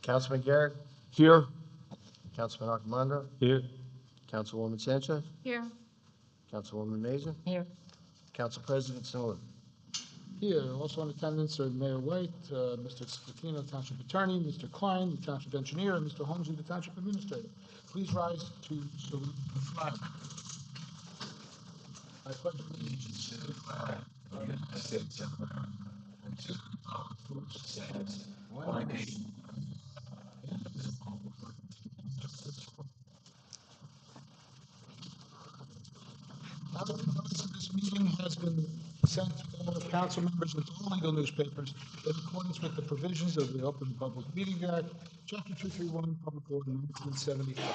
Councilman Garrett, Here. Councilman Arcamando, Here. Councilwoman Sanchez, Here. Councilwoman Mason, Here. Council President Snow. Here, also in attendance are Mayor White, Mr. Scatino, Township Attorney, Mr. Klein, the Township Engineer, and Mr. Holmesy, the Township Administrator. Please rise to salute the flag. I pledge allegiance to the flag of the United States of America and to the republic for which it stands, one nation, indivisible, with liberty and justice for all. Now that the notice of this meeting has been sent to all council members and to all legal newspapers in accordance with the provisions of the Open Public Meeting Act, Chapter 231, Public Law 1975.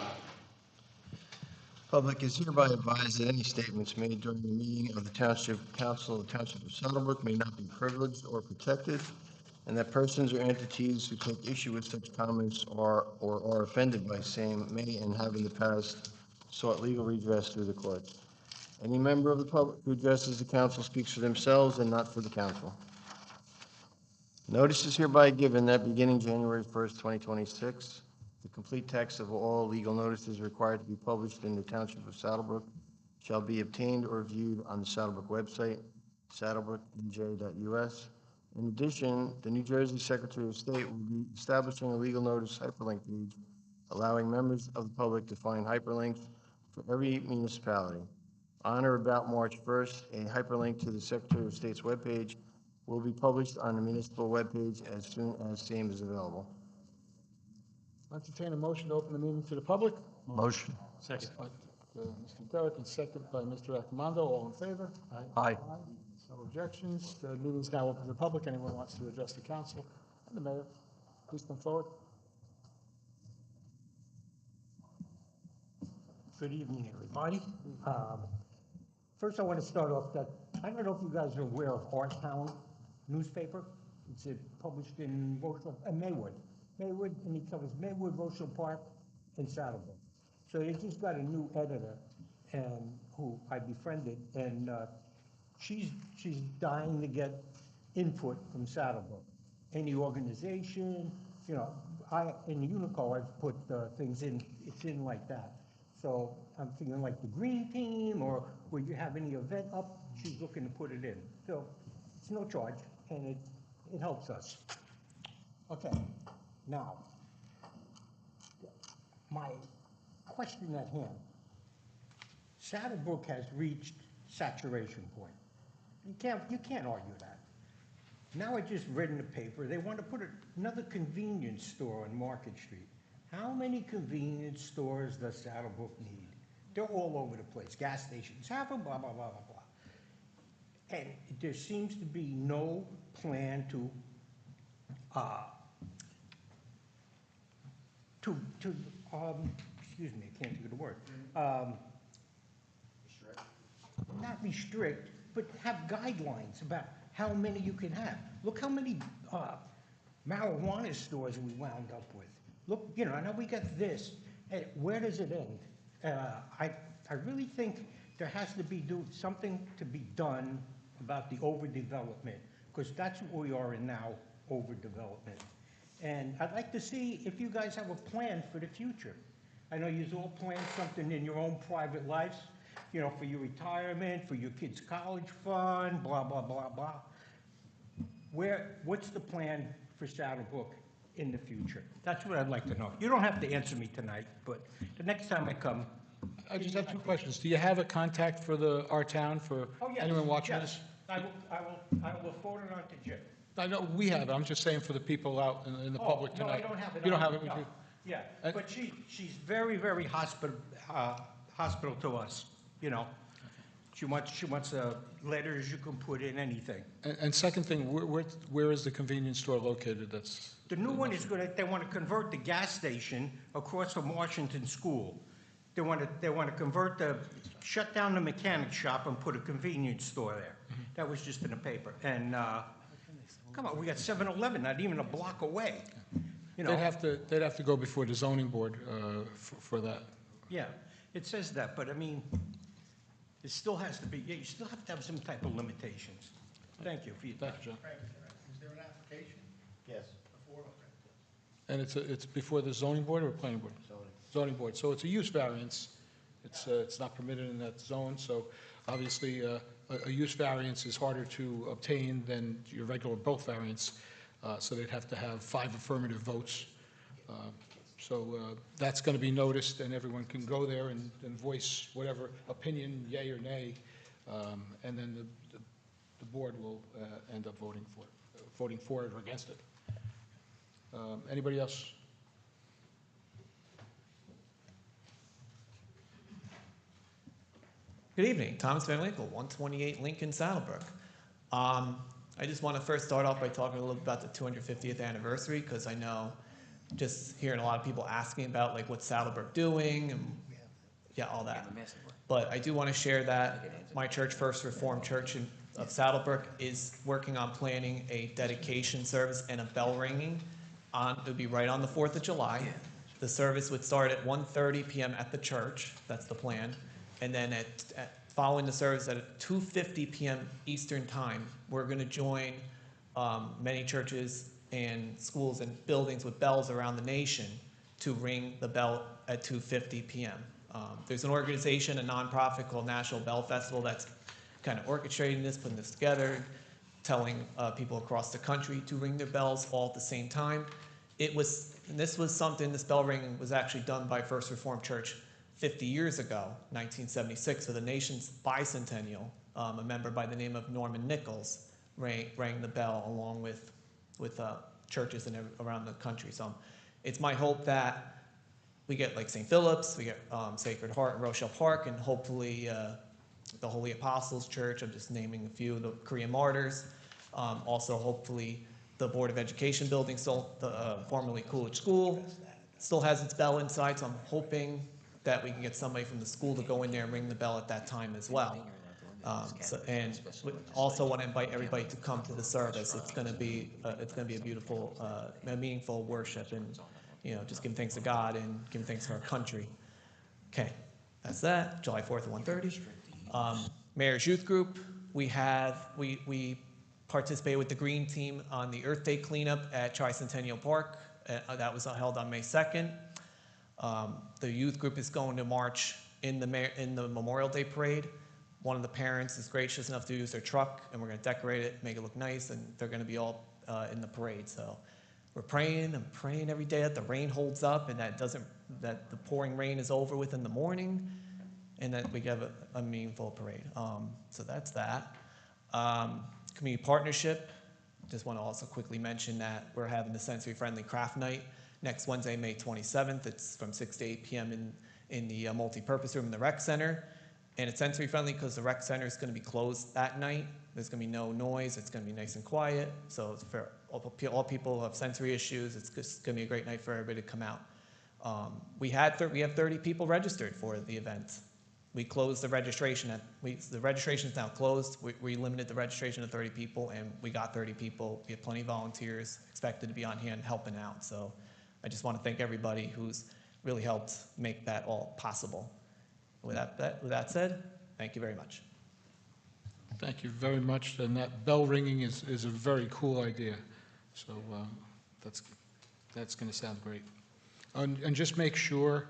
Public is hereby advised that any statements made during the meeting of the Township Council of the Township of Saddlebrook may not be privileged or protected, and that persons or entities who take issue with such comments or are offended by same may and have in the past sought legal redress through the courts. Any member of the public who addresses the council speaks for themselves and not for the council. Notice is hereby given that beginning January 1st, 2026, the complete text of all legal notices required to be published in the Township of Saddlebrook shall be obtained or viewed on the Saddlebrook website, saddlebrooknj.us. In addition, the New Jersey Secretary of State will be establishing a legal notice hyperlink page, allowing members of the public to find hyperlinks for every municipality. On or about March 1st, a hyperlink to the Secretary of State's webpage will be published on the municipal webpage as soon as same is available. Entertain a motion to open the meeting to the public. Motion. Second. Mr. Derrick, and second by Mr. Accomando. All in favor? Aye. No objections. The meeting is now open to the public. Anyone wants to address the council? And the mayor, please come forward. Good evening, everybody. First, I want to start off that, I don't know if you guys are aware of Our Town newspaper. It's published in Maywood, and he covers Maywood, Rochelle Park, and Saddlebrook. So they just got a new editor, and who I befriended, and she's dying to get input from Saddlebrook. Any organization, you know, in the Unico, I've put things in, it's in like that. So I'm thinking like the green team, or where you have any event up, she's looking to put it in. So it's no charge, and it helps us. Okay, now, my question at hand. Saddlebrook has reached saturation point. You can't argue that. Now I just read in the paper, they want to put another convenience store on Market Street. How many convenience stores does Saddlebrook need? They're all over the place. Gas stations have them, blah, blah, blah, blah, blah. And there seems to be no plan to excuse me, I can't think of the word. Not restrict, but have guidelines about how many you can have. Look how many marijuana stores we wound up with. Look, you know, now we got this. Hey, where does it end? I really think there has to be something to be done about the overdevelopment, because that's what we are in now, overdevelopment. And I'd like to see if you guys have a plan for the future. I know you all plan something in your own private lives, you know, for your retirement, for your kids' college fund, blah, blah, blah, blah. What's the plan for Saddlebrook in the future? That's what I'd like to know. You don't have to answer me tonight, but the next time I come. I just have two questions. Do you have a contact for Our Town, for anyone watching this? I will forward it on to Jim. I know we have it. I'm just saying for the people out in the public tonight. No, I don't have it. You don't have it with no. you? Yeah, but she's very, very hospital to us, you know. She wants letters you can put in, anything. And second thing, where is the convenience store located? The new one is they want to convert the gas station across from Washington School. They want to shut down the mechanic shop and put a convenience store there. Mm-hmm. That was just in the paper. And come on, we got 7-Eleven, not even a block away. You know, they'd have to go before the zoning board for that. Yeah, it says that, but I mean, it still has to be. Yeah, you still have to have some type of limitations. Thank you for your Thank time. you, John. Is there an application Yes. before? And it's before the zoning board or planning board? Zoning board. So it's a use variance. It's not permitted in that zone, so obviously, a use variance is harder to obtain than your regular bulk variance, so they'd have to have 5 affirmative votes. So that's going to be noticed, and everyone can go there and voice whatever opinion, yay or nay, and then the board will end up voting for it or against it. Anybody else? Good evening, Thomas Van Winkle, 128 Lincoln, Saddlebrook. I just want to first start off by talking a little bit about the 250th anniversary, because I know just hearing a lot of people asking about like what's Saddlebrook doing and yeah, all that. But I do want to share that my church, First Reformed Church of Saddlebrook, is working on planning a dedication service and a bell ringing. It would be right on the 4th of July. The service would start at 1:30 p.m. at the church. That's the plan. And then following the service at 2:50 p.m. Eastern Time, we're going to join many churches and schools and buildings with bells around the nation to ring the bell at 2:50 p.m. There's an organization, a nonprofit called National Bell Festival that's kind of orchestrating this, putting this together, telling people across the country to ring their bells all at the same time. This bell ringing was actually done by First Reformed Church 50 years ago, 1976, for the nation's bicentennial. A member by the name of Norman Nichols rang the bell along with churches around the country. So it's my hope that we get like St. Philip's, we get Sacred Heart in Rochelle Park, and hopefully the Holy Apostles Church. I'm just naming a few, the Korean Martyrs. Also, hopefully, the Board of Education building, formerly Coolidge School, still has its bell inside, so I'm hoping that we can get somebody from the school to go in there and ring the bell at that time as well. And we also want to invite everybody to come to the service. It's going to be a beautiful, meaningful worship, and just give thanks to God and give thanks to our country. Okay, that's that. July 4th at 1:30. Mayor's Youth Group. We participated with the Green Team on the Earth Day cleanup at Tricentennial Park. That was held on May 2nd. The youth group is going to march in the Memorial Day parade. One of the parents is gracious enough to use their truck, and we're going to decorate it, make it look nice, and they're going to be all in the parade. So we're praying and praying every day that the rain holds up and that the pouring rain is over within the morning, and that we have a meaningful parade. So that's that. Community partnership. Just want to also quickly mention that we're having the Sensory Friendly Craft Night next Wednesday, May 27th. It's from 6 to 8 p.m. in the multi-purpose room in the rec center. And it's sensory friendly because the rec center is going to be closed that night. There's going to be no noise. It's going to be nice and quiet. So it's for all people who have sensory issues. It's just going to be a great night for everybody to come out. We have 30 people registered for the event. We closed the registration. The registration is now closed. We limited the registration to 30 people, and we got 30 people. We have plenty of volunteers expected to be on hand helping out. So I just want to thank everybody who's really helped make that all possible. With that said, thank you very much. Thank you very much, and that bell ringing is a very cool idea. So that's going to sound great. And just make sure,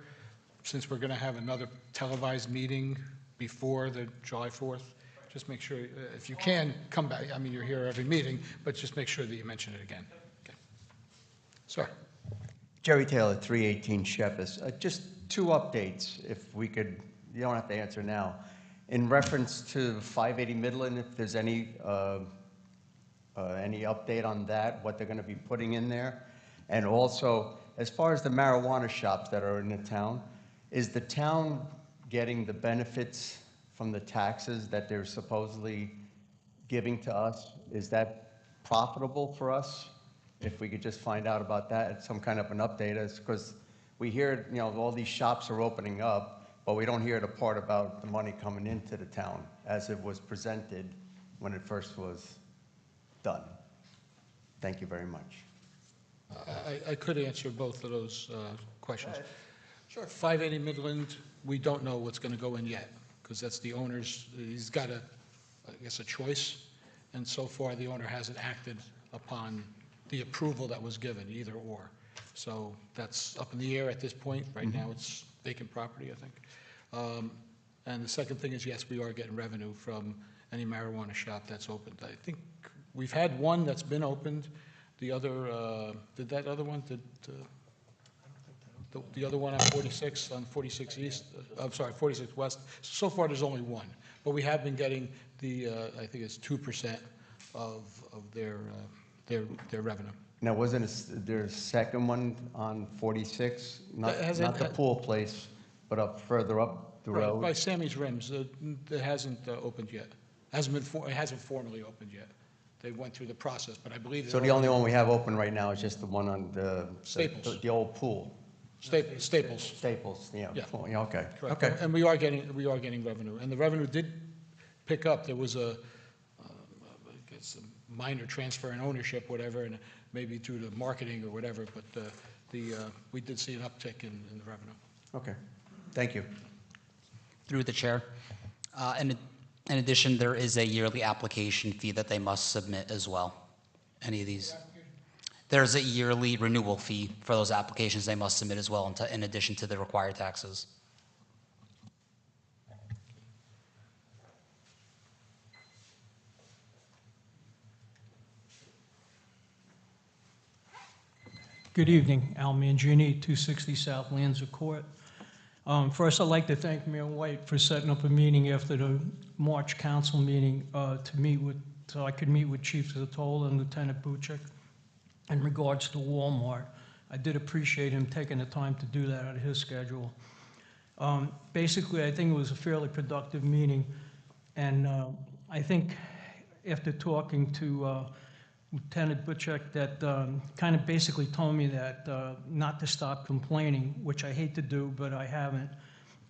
since we're going to have another televised meeting before the July 4th, just make sure, if you can, come back. I mean, you're here every meeting, but just make sure that you mention it again. Okay. Sir. Jerry Taylor, 318 Sheppes. Just 2 updates, if we could. You don't have to answer now. In reference to 580 Midland, if there's any update on that, what they're going to be putting in there, and also as far as the marijuana shops that are in the town, is the town getting the benefits from the taxes that they're supposedly giving to us? Is that profitable for us? If we could just find out about that, some kind of an update, because we hear, all these shops are opening up, but we don't hear the part about the money coming into the town as it was presented when it first was done. Thank you very much. I could answer both of those questions. Sure. 580 Midland, we don't know what's going to go in yet, because that's the owner's. He's got a choice, and so far, the owner hasn't acted upon the approval that was given, either or. So that's up in the air at this point. Right now, it's vacant property, I think. And the second thing is, yes, we are getting revenue from any marijuana shop that's opened. I think we've had one that's been opened. The other, did that other one, the other one on 46, on 46 East, I'm sorry, 46 West, so far there's only one. But we have been getting the, I think it's 2% of their revenue. Now, there a second one on 46? Not Hasn't- not the pool place, but up further up the Right, road? by Sammy's Rims, it hasn't opened yet. It hasn't formally opened yet. They went through the process, but I believe. So the only one we have open right now is just the one on Staples. the old pool? Staples. Staples, yeah. Yeah. Pool, yeah, okay. Correct. Okay. And we are getting revenue. And the revenue did pick up. There was I guess a minor transfer in ownership, whatever, and maybe due to marketing or whatever, but we did see an uptick in the revenue. Okay, thank you. Through the chair. In addition, there is a yearly application fee that they must submit as well. Any of these? There's a yearly renewal fee for those applications they must submit as well, in addition to the required taxes. Good evening, Al Mangini, 260 South Lanza Court. First, I'd like to thank Mayor White for setting up a meeting after the March council meeting so I could meet with Chief Zatola and Lieutenant Buchek in regards to Walmart. I did appreciate him taking the time to do that out of his schedule. Basically, I think it was a fairly productive meeting, and I think after talking to Lieutenant Buchek, that kind of basically told me that not to stop complaining, which I hate to do, but I haven't.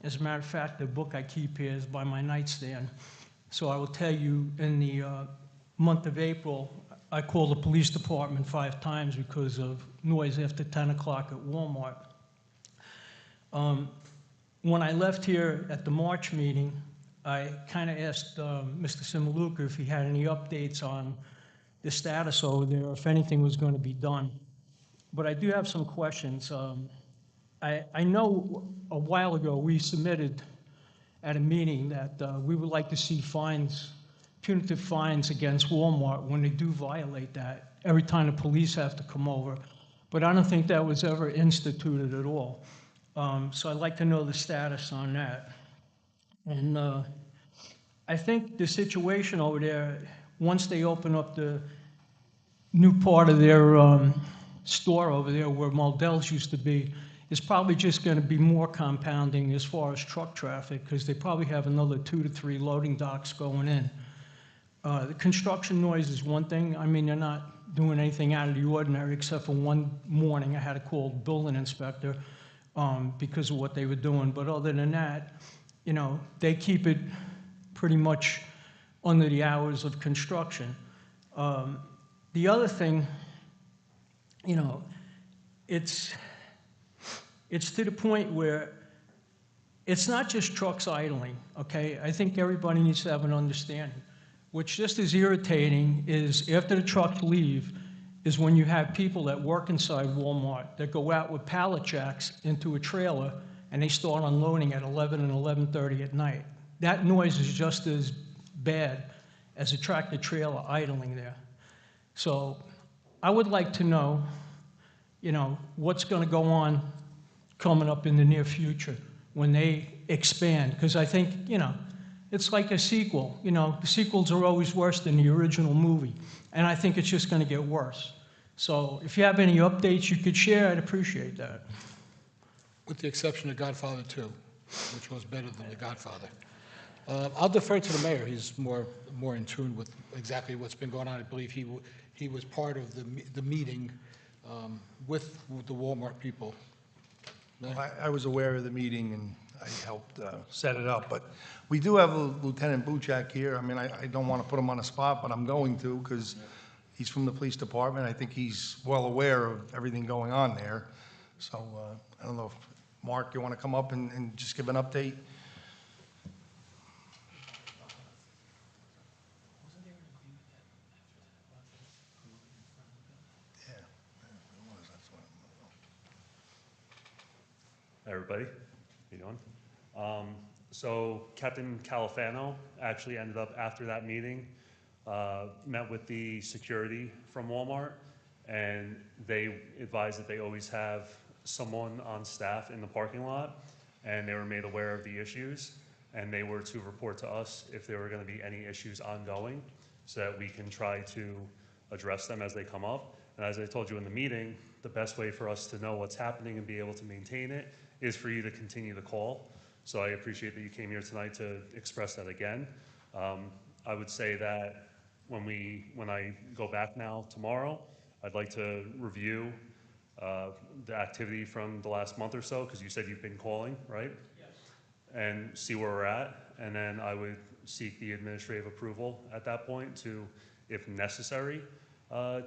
As a matter of fact, the book I keep here is by my nightstand. So I will tell you, in the month of April, I called the police department 5 times because of noise after 10 o'clock at Walmart. When I left here at the March meeting, I kind of asked Mr. Simaluka if he had any updates on the status over there, if anything was going to be done. But I do have some questions. I know a while ago we submitted at a meeting that we would like to see fines, punitive fines against Walmart when they do violate that, every time the police have to come over. But I don't think that was ever instituted at all. So I'd like to know the status on that. And I think the situation over there, once they open up the new part of their store over there where Maldell's used to be, is probably just going to be more compounding as far as truck traffic, because they probably have another 2 to 3 loading docks going in. The construction noise is one thing. I mean, they're not doing anything out of the ordinary, except for one morning I had to call the building inspector because of what they were doing. But other than that, you know, they keep it pretty much under the hours of construction. The other thing, you know, it's to the point where it's not just trucks idling, okay? I think everybody needs to have an understanding. What's just as irritating is after the trucks leave is when you have people that work inside Walmart that go out with pallet jacks into a trailer and they start unloading at 11 and 11:30 at night. That noise is just as bad as a tractor trailer idling there. So I would like to know, you know, what's going to go on coming up in the near future when they expand. Because I think, you know, it's like a sequel. You know, the sequels are always worse than the original movie. And I think it's just going to get worse. So if you have any updates you could share, I'd appreciate that. With the exception of Godfather 2, which was better than The Godfather. I'll defer to the mayor. He's more in tune with exactly what's been going on. I believe he was part of the meeting with the Walmart people. Well, I was aware of the meeting, and I helped set it up, but we do have Lieutenant Buchek here. I mean, I don't want to put him on the spot, but I'm going to, because he's from the police department. I think he's well aware of everything going on there. So I don't know if, Mark, you want to come up and just give an update? Everybody, how you doing? So Captain Califano actually ended up after that meeting, met with the security from Walmart, and they advised that they always have someone on staff in the parking lot, and they were made aware of the issues, and they were to report to us if there were going to be any issues ongoing, so that we can try to address them as they come up. And as I told you in the meeting, the best way for us to know what's happening and be able to maintain it is for you to continue the call. So I appreciate that you came here tonight to express that again. I would say that when I go back now tomorrow, I'd like to review the activity from the last month or so, because you said you've been calling, right? Yes. And see where we're at, and then I would seek the administrative approval at that point to, if necessary,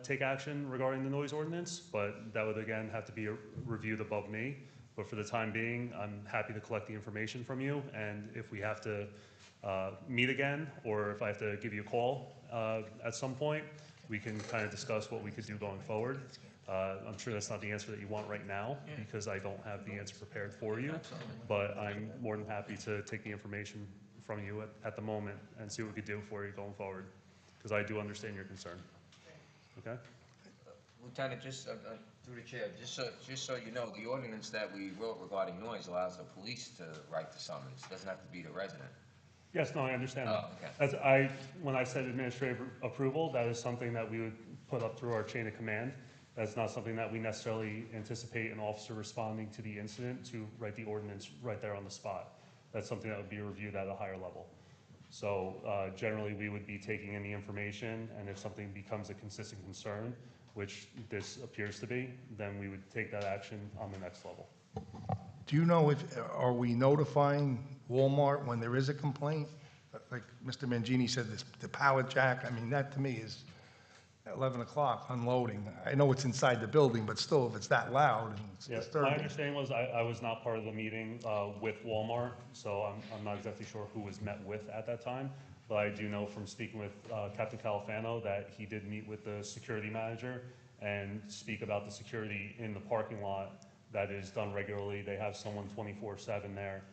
take action regarding the noise ordinance, but that would again have to be reviewed above me. But for the time being, I'm happy to collect the information from you, and if we have to meet again, or if I have to give you a call at some point, we can kind of discuss what we could do going forward. I'm sure that's not the answer that you want right now, because I don't have the answer prepared for you, but I'm more than happy to take the information from you at the moment and see what we could do for you going forward, because I do understand your concern. Okay? Lieutenant, just through the chair, just so you know, the ordinance that we wrote regarding noise allows the police to write the summons. Doesn't have to be the resident. Yes, no, I understand that. Oh, okay. When I said administrative approval, that is something that we would put up through our chain of command. That's not something that we necessarily anticipate an officer responding to the incident to write the ordinance right there on the spot. That's something that would be reviewed at a higher level. So generally, we would be taking in the information, and if something becomes a consistent concern, which this appears to be, then we would take that action on the next level. Do you know are we notifying Walmart when there is a complaint? Like Mr. Mangini said, the pallet jack, I mean, that to me is 11 o'clock unloading. I know it's inside the building, but still, if it's that loud and it's disturbing. My understanding was I was not part of the meeting with Walmart, so I'm not exactly sure who was met with at that time. But I do know from speaking with Captain Califano that he did meet with the security manager and speak about the security in the parking lot that is done regularly. They have someone 24/7 there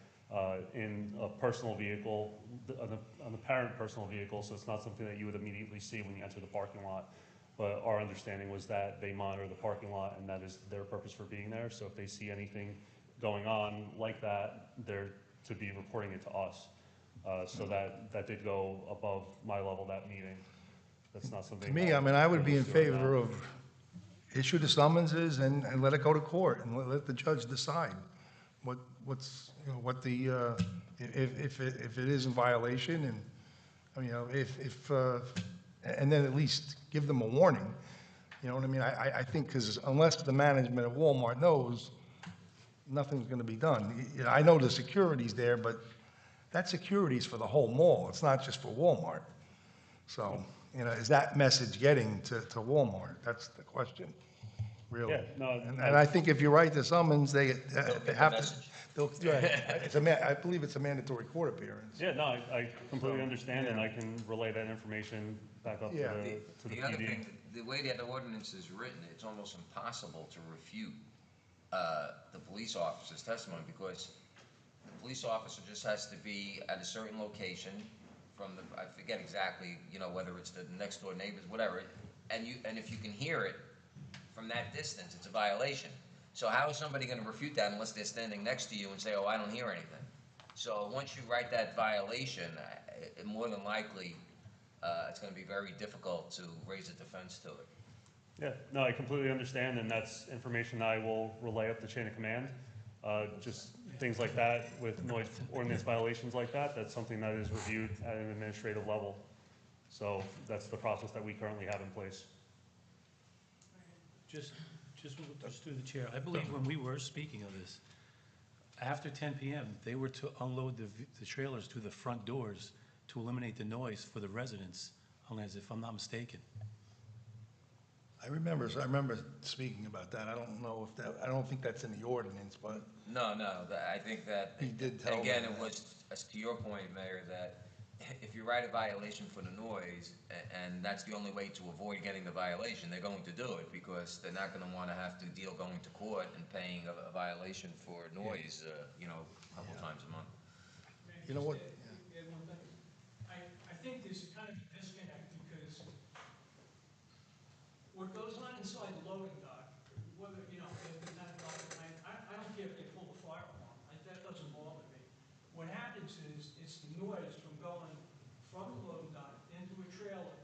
in a personal vehicle, an apparent personal vehicle, so it's not something that you would immediately see when you enter the parking lot. But our understanding was that they monitor the parking lot, and that is their purpose for being there. So if they see anything going on like that, they're to be reporting it to us. So that did go above my level, that meeting. That's not something. To me, I mean, I would be in favor of issue the summonses and let it go to court and let the judge decide what's, you know, what the, if it is in violation, and, I mean, you know, and then at least give them a warning. You know what I mean? I think, because unless the management of Walmart knows, nothing's going to be done. You know, I know the security's there, but that security's for the whole mall. It's not just for Walmart. So, you know, is that message getting to Walmart? That's the question, really. Yeah, no, And I think if you write the summons, they have to. message. I believe it's a mandatory court appearance. Yeah, no, I completely understand, and I can relay that information back up to Yeah. the The other PD. thing, the way that the ordinance is written, it's almost impossible to refute the police officer's testimony, because the police officer just has to be at a certain location from I forget exactly, you know, whether it's the next door neighbors, whatever, and if you can hear it from that distance, it's a violation. So how is somebody going to refute that unless they're standing next to you and say, oh, I don't hear anything? So once you write that violation, more than likely, it's going to be very difficult to raise a defense to it. Yeah, no, I completely understand, and that's information I will relay up the chain of command. Just things like that with noise ordinance violations like that, that's something that is reviewed at an administrative level. So that's the process that we currently have in place. Just through the chair, I believe when we were speaking of this, after 10 p.m., they were to unload the trailers to the front doors to eliminate the noise for the residents, unless if I'm not mistaken. I remember speaking about that. I don't know if I don't think that's in the ordinance, but. No, I think that, He did tell again, me it that. was, as to your point, Mayor, that if you write a violation for the noise, and that's the only way to avoid getting the violation, they're going to do it, because they're not gonna wanna have to deal going to court and paying a violation for noise, a couple times a month. You know what? I think there's kind of a disconnect because what goes on inside the loading dock, whether, if the 10 o'clock at night, I don't care if they pull the fire alarm, that doesn't bother me. What happens is, it's the noise from going from the loading dock into a trailer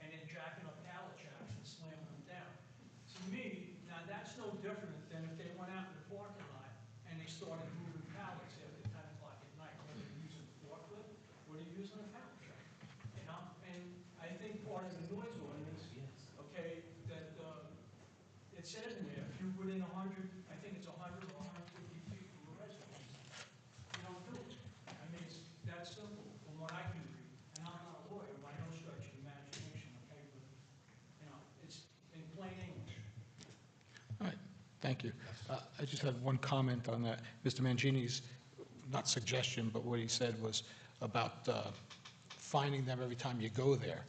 and then jacking up pallet jacks and slamming them down. To me, now that's no different than if they went out in the parking lot and they started moving pallets after 10 o'clock at night, whether they're using a forklift or they're using a pallet jack. And I think part of the noise ordinance, okay, that, it says in there, if you're within 100, I think it's 100 or 150 feet from a residence, you don't do it. I mean, it's that simple from what I can read. And I'm not a lawyer by no stretch of the imagination, okay, but, it's in plain English. All right, thank you. I just had one comment on that. Mr. Mangini's, not suggestion, but what he said was about finding them every time you go there.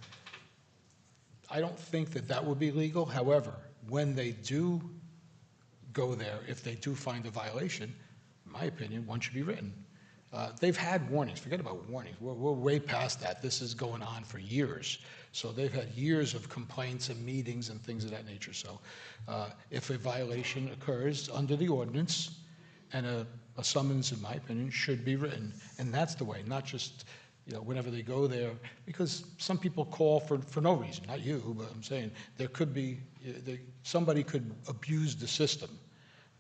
I don't think that that would be legal. However, when they do go there, if they do find a violation, in my opinion, one should be written. They've had warnings. Forget about warnings. We're way past that. This is going on for years. So they've had years of complaints and meetings and things of that nature. So if a violation occurs under the ordinance, and a summons, in my opinion, should be written. And that's the way, not just, whenever they go there, because some people call for no reason, not you, but I'm saying there could be, somebody could abuse the system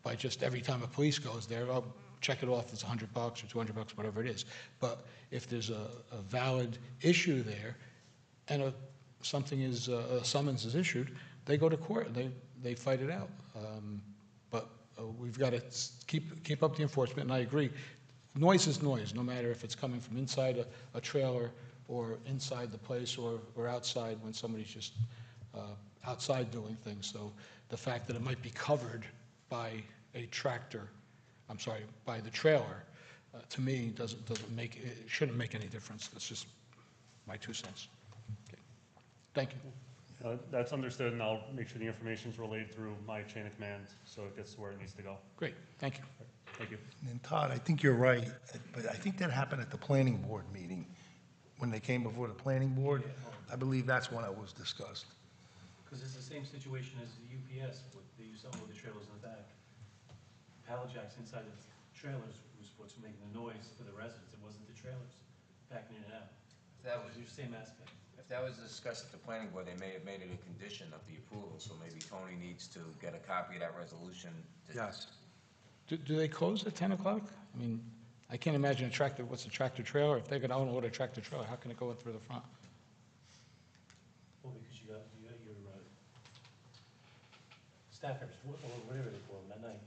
by just every time a police goes there, I'll check it off, it's $100 or $200, whatever it is. But if there's a valid issue there, and a summons is issued, they go to court, they fight it out. But we've got to keep up the enforcement, and I agree. Noise is noise, no matter if it's coming from inside a trailer or inside the place or outside when somebody's just outside doing things. So the fact that it might be covered by a tractor, by the trailer, to me, shouldn't make any difference. That's just my 2 cents. Okay. Thank you. That's understood, and I'll make sure the information's relayed through my chain of command, so it gets to where it needs to go. Great, thank you. Thank you. And Todd, I think you're right, but I think that happened at the planning board meeting, when they came before the planning board. I believe that's when it was discussed. Because it's the same situation as the UPS, they used to unload the trailers in the back. Pallet jacks inside the trailers was what's making the noise for the residents, it wasn't the trailers backing in and out. That was, It was the same aspect. if that was discussed at the planning board, they may have made it a condition of the approval, so maybe Tony needs to get a copy of that resolution. Yes. Do they close at 10 o'clock? I mean, I can't imagine what's a tractor trailer? If they're going to unload a tractor trailer, how can it go in through the front? Well, because you got your stackers, or whatever they call them, at night.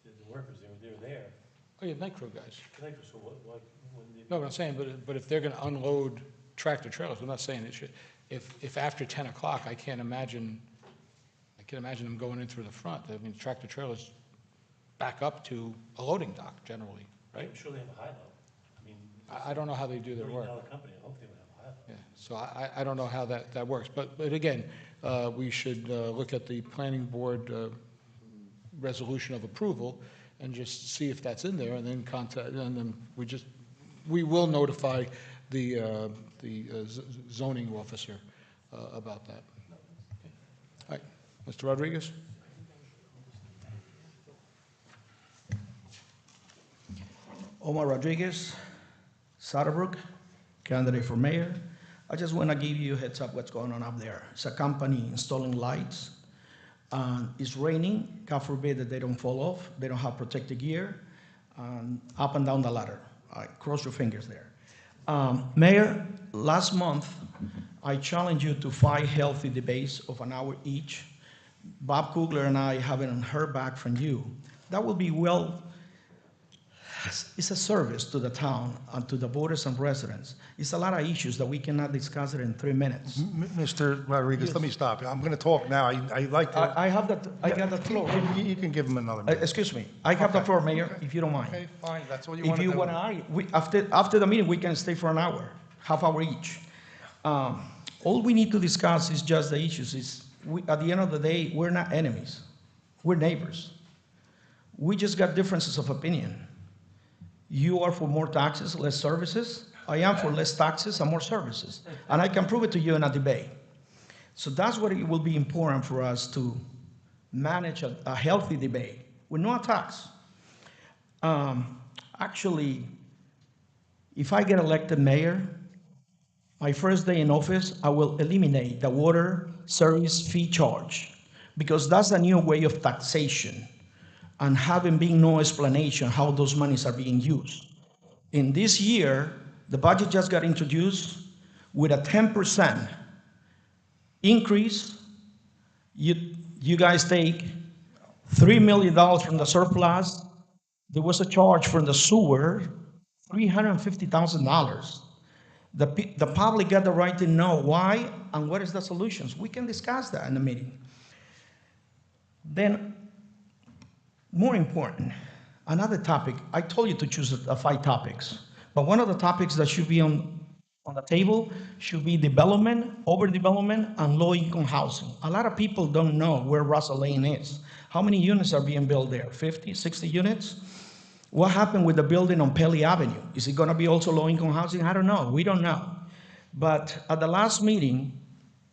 The workers, they were there. Oh, yeah, night crew guys. So when they. No, but I'm saying, but if they're going to unload tractor trailers, I'm not saying it should, if after 10 o'clock, I can't imagine them going in through the front. I mean, tractor trailers back up to a loading dock generally, right? I'm sure they have a high-low. I mean. I don't know how they do their work. $1 million company, I hope they would have a high-low. Yeah, so I don't know how that works. But again, we should look at the planning board resolution of approval and just see if that's in there, and then and then we will notify the zoning officer about that. All right, Mr. Rodriguez? Omar Rodriguez, Saddlebrook, candidate for mayor. I just want to give you a heads up what's going on up there. It's a company installing lights. It's raining. God forbid that they don't fall off. They don't have protective gear. Up and down the ladder. Cross your fingers there. Mayor, last month, I challenged you to 5 healthy debates of an hour each. Bob Kugler and I haven't heard back from you. That will be well it's a service to the town and to the voters and residents. It's a lot of issues that we cannot discuss it in 3 minutes. Mr. Rodriguez, let me stop you. I'm going to talk now. I like to. I have that, I got the floor. You can give him another minute. Excuse me, I have the floor, Mayor, if you don't mind. Okay, fine, that's what you If want to do. you want to argue, after the meeting, we can stay for an hour, half hour each. All we need to discuss is just the issues. At the end of the day, we're not enemies. We're neighbors. We just got differences of opinion. You are for more taxes, less services. I am for less taxes and more services. And I can prove it to you in a debate. So that's what it will be important for us to manage a healthy debate with no attacks. Actually, if I get elected mayor, my first day in office, I will eliminate the water service fee charge because that's a new way of taxation and having been no explanation how those monies are being used. In this year, the budget just got introduced with a 10% increase. You guys take $3 million from the surplus. There was a charge from the sewer, $350,000. The public got the right to know why and what is the solutions. We can discuss that in the meeting. Then, more important, another topic, I told you to choose 5 topics, but one of the topics that should be on the table should be development, overdevelopment, and low-income housing. A lot of people don't know where Russell Lane is. How many units are being built there? 50, 60 units? What happened with the building on Pelly Avenue? Is it gonna be also low-income housing? I don't know, we don't know. But at the last meeting,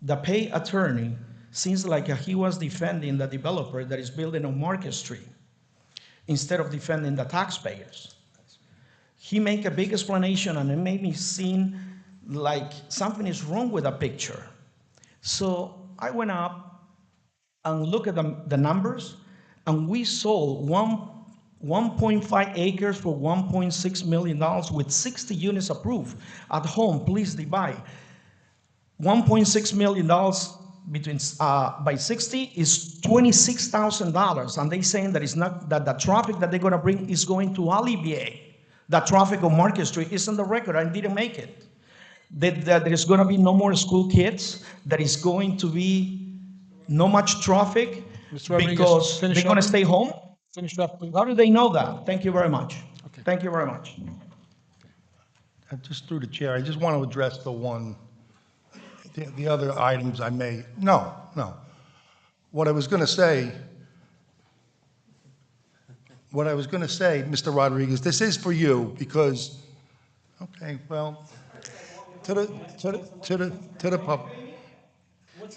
the pay attorney seems like he was defending the developer that is building on Market Street instead of defending the taxpayers. He made a big explanation and it made me seem like something is wrong with the picture. So I went up and looked at the numbers, and we sold 1.5 acres for $1.6 million with 60 units approved. At home, please divide. $1.6 million between by 60 is $26,000, and they saying that it's not that the traffic that they're going to bring is going to alleviate the traffic on Market Street. It's on the record. I didn't make it. That there's going to be no more school kids. That is going to be no much traffic Mr. Rodriguez, because they're finish going to up. stay home. Finish up, please. How do they know that? Thank you very much. Okay. Thank you very much. Just through the chair, I just want to address the other items I may, no. What I was going to say, Mr. Rodriguez, this is for you because, okay, well, to the public.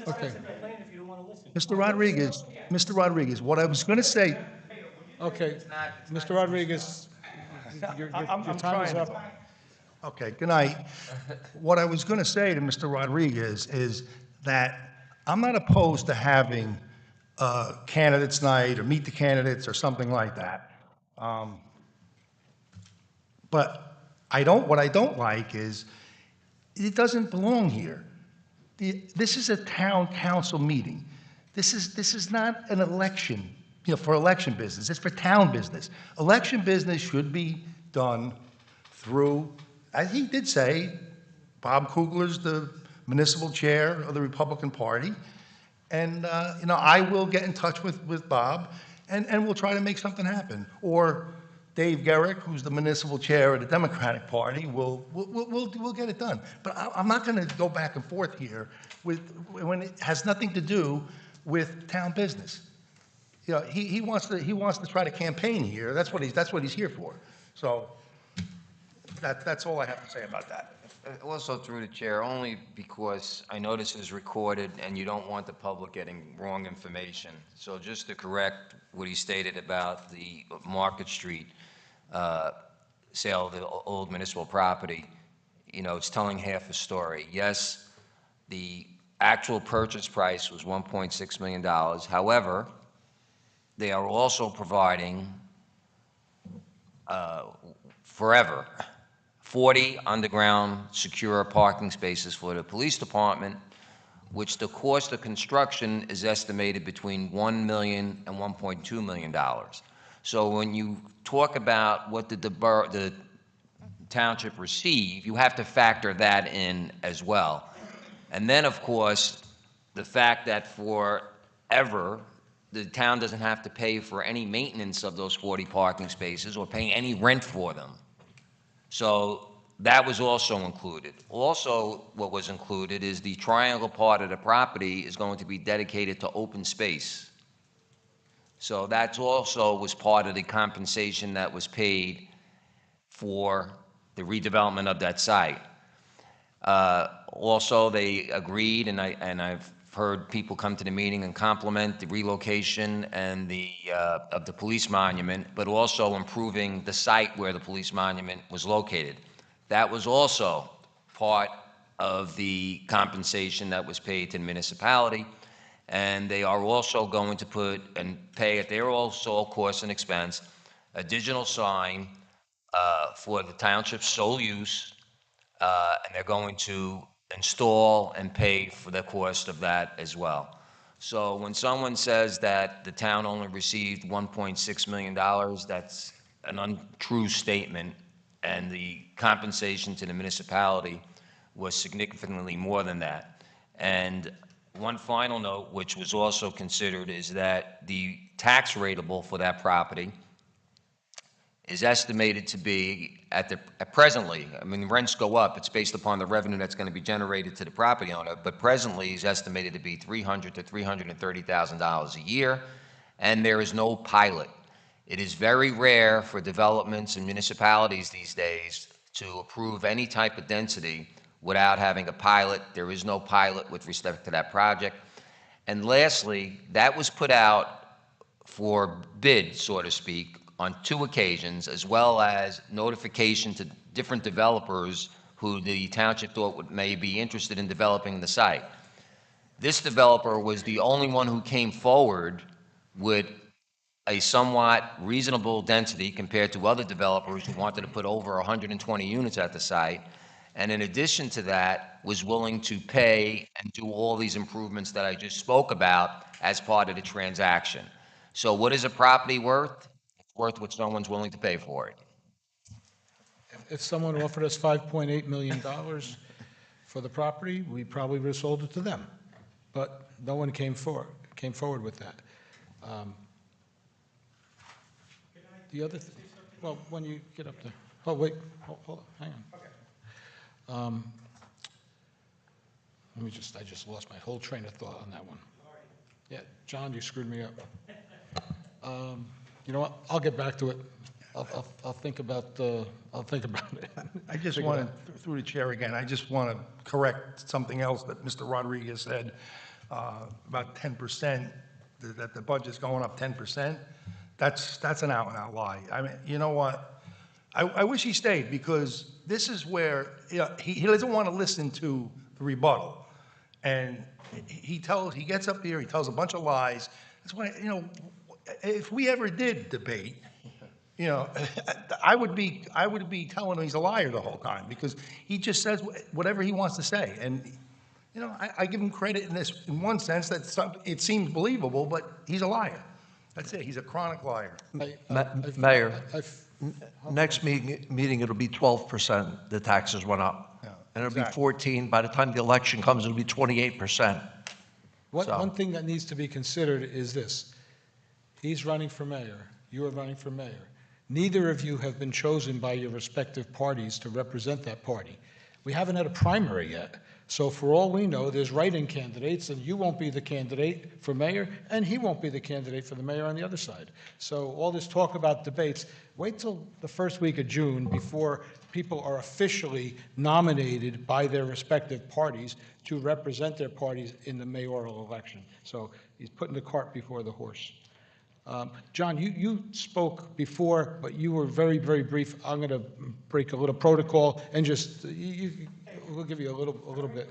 Okay. Mr. Rodriguez, what I was going to say, Okay, Mr. Rodriguez, your time is up. okay, good night. What I was going to say to Mr. Rodriguez is that I'm not opposed to having candidates night or meet the candidates or something like that. But what I don't like is it doesn't belong here. This is a town council meeting. This is not an election, for election business. It's for town business. Election business should be done through, as he did say, Bob Kugler's the municipal chair of the Republican Party. And, I will get in touch with Bob and we'll try to make something happen. Or Dave Garrick, who's the municipal chair of the Democratic Party, we'll get it done. But I'm not going to go back and forth here when it has nothing to do with town business. He wants to try to campaign here. That's what he's here for. So that's all I have to say about that. Also through the chair, only because I know this is recorded and you don't want the public getting wrong information. So just to correct what he stated about the Market Street sale of the old municipal property, it's telling half a story. Yes, the actual purchase price was $1.6 million. However, they are also providing forever 40 underground secure parking spaces for the police department, which the cost of construction is estimated between $1 million and $1.2 million. So when you talk about what the township receive, you have to factor that in as well. And then, of course, the fact that forever, the town doesn't have to pay for any maintenance of those 40 parking spaces or pay any rent for them. So that was also included. Also, what was included is the triangle part of the property is going to be dedicated to open space. So that's also was part of the compensation that was paid for the redevelopment of that site. Also, they agreed, and I've heard people come to the meeting and compliment the relocation and of the police monument, but also improving the site where the police monument was located. That was also part of the compensation that was paid to the municipality, and they are also going to put and pay at their own sole cost and expense a digital sign for the township's sole use, and they're going to install and pay for the cost of that as well. So when someone says that the town only received $1.6 million, that's an untrue statement, and the compensation to the municipality was significantly more than that. And one final note, which was also considered, is that the tax rateable for that property is estimated to be presently, I mean, rents go up, it's based upon the revenue that's going to be generated to the property owner, but presently is estimated to be $300,000 to $330,000 a year, and there is no pilot. It is very rare for developments and municipalities these days to approve any type of density without having a pilot. There is no pilot with respect to that project. And lastly, that was put out for bid, so to speak, on 2 occasions, as well as notification to different developers who the township thought may be interested in developing the site. This developer was the only one who came forward with a somewhat reasonable density compared to other developers who wanted to put over 120 units at the site, and in addition to that, was willing to pay and do all these improvements that I just spoke about as part of the transaction. So what is a property worth? Worth what someone's willing to pay for it. If someone offered us $5.8 million for the property, we probably would have sold it to them. But no one came forward with that. The other, well, when you get up there. Oh, wait, hold on, hang on. Okay. I just lost my whole train of thought on that one. Yeah, John, you screwed me up. You know what, I'll get back to it. I'll think about it. I just want to, through the chair again, I just want to correct something else that Mr. Rodriguez said about 10%, that the budget's going up 10%. That's an out-and-out lie. I mean, you know what? I wish he stayed, because this is where, you know, he doesn't want to listen to the rebuttal. And he gets up here, he tells a bunch of lies. That's why, you know, if we ever did debate, you know, I would be telling him he's a liar the whole time, because he just says whatever he wants to say. And, you know, I give him credit in one sense that it seems believable, but he's a liar. That's it. He's a chronic liar. Mayor, next meeting, it'll be 12%, the taxes went up. Yeah, And it'll be exactly. 14, by the time the election comes, it'll be 28%. One thing that needs to be considered is this. He's running for mayor, you are running for mayor. Neither of you have been chosen by your respective parties to represent that party. We haven't had a primary yet. So for all we know, there's write-in candidates, and you won't be the candidate for mayor, and he won't be the candidate for the mayor on the other side. So all this talk about debates, wait till the first week of June before people are officially nominated by their respective parties to represent their parties in the mayoral election. So he's putting the cart before the horse. John, you spoke before, but you were very, very brief. I'm going to break a little protocol and just, we'll give you a little bit.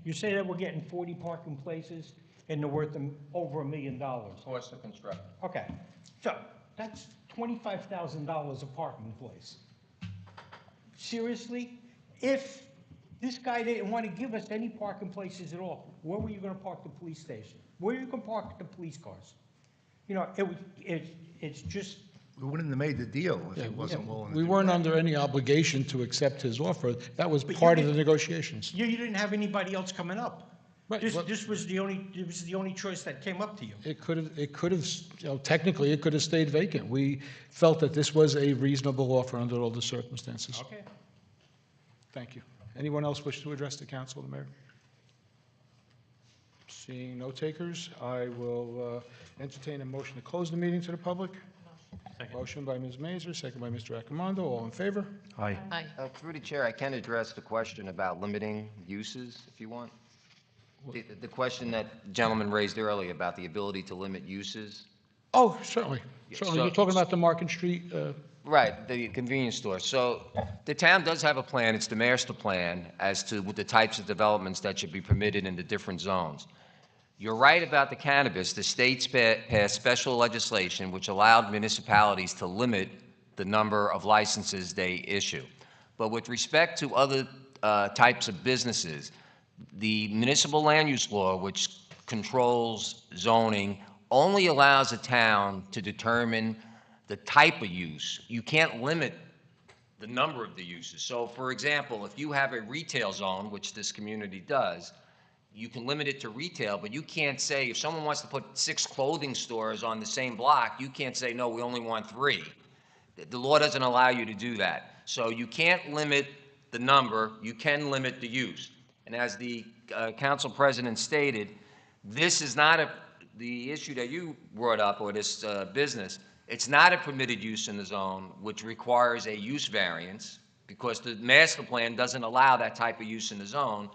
You say that we're getting 40 parking places and they're worth over $1 million. Cost of construction. Okay, so that's $25,000 a parking place. Seriously? If this guy didn't want to give us any parking places at all, where were you gonna park the police station? Where are you gonna park the police cars? You know, it's just, We wouldn't have made the deal if he wasn't willing to We do weren't that. under any obligation to accept his offer. That was But you part of the didn't- negotiations. you didn't have anybody else coming up. Right, This, but- this was the only choice that came up to you. It could have, you know, technically, it could have stayed vacant. We felt that this was a reasonable offer under all the circumstances. Okay. Thank you. Anyone else wish to address the council, the mayor? Seeing no takers, I will entertain a motion to close the meeting to the public. Motion by Ms. Mazur, second by Mr. Accomando. All in favor? Aye. Through the chair, I can address the question about limiting uses, if you want. The question that gentleman raised earlier about the ability to limit uses. Oh, certainly. Certainly. so- You're talking about the Market Street, Right, the convenience store. So the town does have a plan, it's the master plan, as to the types of developments that should be permitted in the different zones. You're right about the cannabis. The states passed special legislation which allowed municipalities to limit the number of licenses they issue. But with respect to other types of businesses, the municipal land use law, which controls zoning, only allows a town to determine the type of use. You can't limit the number of the uses. So, for example, if you have a retail zone, which this community does, you can limit it to retail, but you can't say, if someone wants to put 6 clothing stores on the same block, you can't say, no, we only want 3. The law doesn't allow you to do that. So you can't limit the number, you can limit the use. And as the council president stated, this is not the issue that you brought up, or this business, it's not a permitted use in the zone, which requires a use variance, because the master plan doesn't allow that type of use in the zone,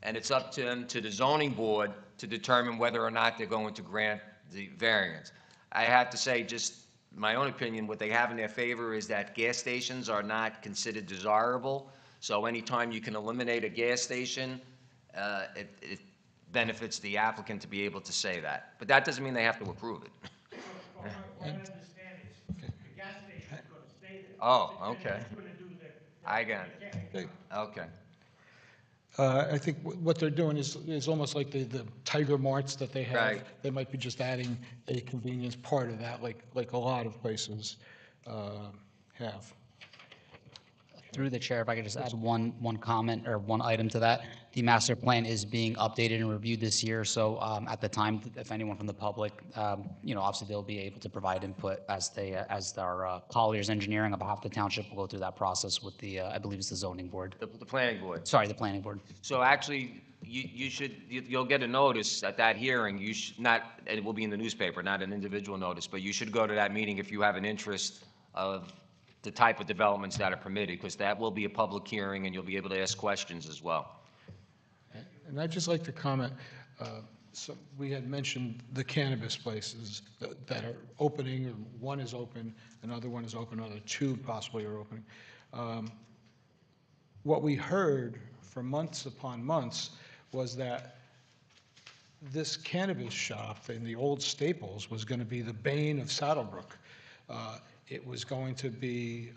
and it's up to the zoning board to determine whether or not they're going to grant the variance. I have to say, just my own opinion, what they have in their favor is that gas stations are not considered desirable, so anytime you can eliminate a gas station, it benefits the applicant to be able to say that. But that doesn't mean they have to approve it. Oh, okay. I got it. Okay. I think what they're doing is almost like the Tiger Marts that they have. Right. They might be just adding a convenience part of that, like a lot of places have. Through the chair, if I could just add one comment or one item to that. The master plan is being updated and reviewed this year, so at the time, if anyone from the public, obviously they'll be able to provide input as our Colliers Engineering on behalf of the township will go through that process with the, I believe it's the zoning board. The planning board. Sorry, the planning board. So actually, you'll get a notice at that hearing. You should not, it will be in the newspaper, not an individual notice, but you should go to that meeting if you have an interest of the type of developments that are permitted, because that will be a public hearing and you'll be able to ask questions as well. And I'd just like to comment, so we had mentioned the cannabis places that are opening, or one is open, another one is open, another 2 possibly are opening. What we heard for months upon months was that this cannabis shop in the old Staples was going to be the bane of Saddlebrook. It was going to be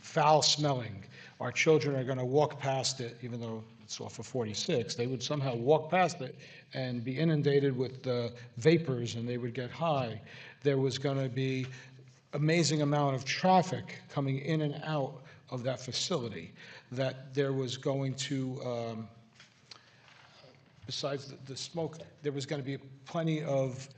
foul-smelling. Our children are going to walk past it, even though it's off of 46. They would somehow walk past it and be inundated with vapors, and they would get high. There was going to be amazing amount of traffic coming in and out of that facility, that there was going to, besides the smoke, there was going to be plenty of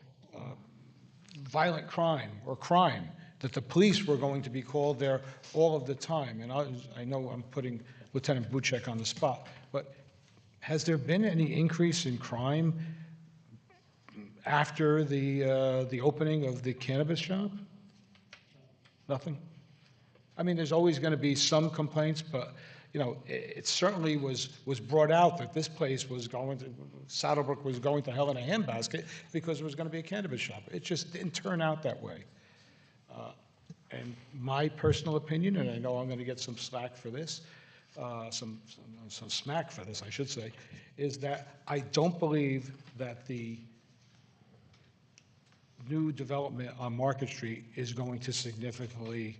violent crime or crime, that the police were going to be called there all of the time. And I know I'm putting Lieutenant Buchek on the spot, but has there been any increase in crime after the opening of the cannabis shop? Nothing? I mean, there's always going to be some complaints, but, it certainly was brought out that this place was Saddlebrook was going to hell in a handbasket because there was going to be a cannabis shop. It just didn't turn out that way. And my personal opinion, and I know I'm going to get some slack for this, some smack for this, I should say, is that I don't believe that the new development on Market Street is going to significantly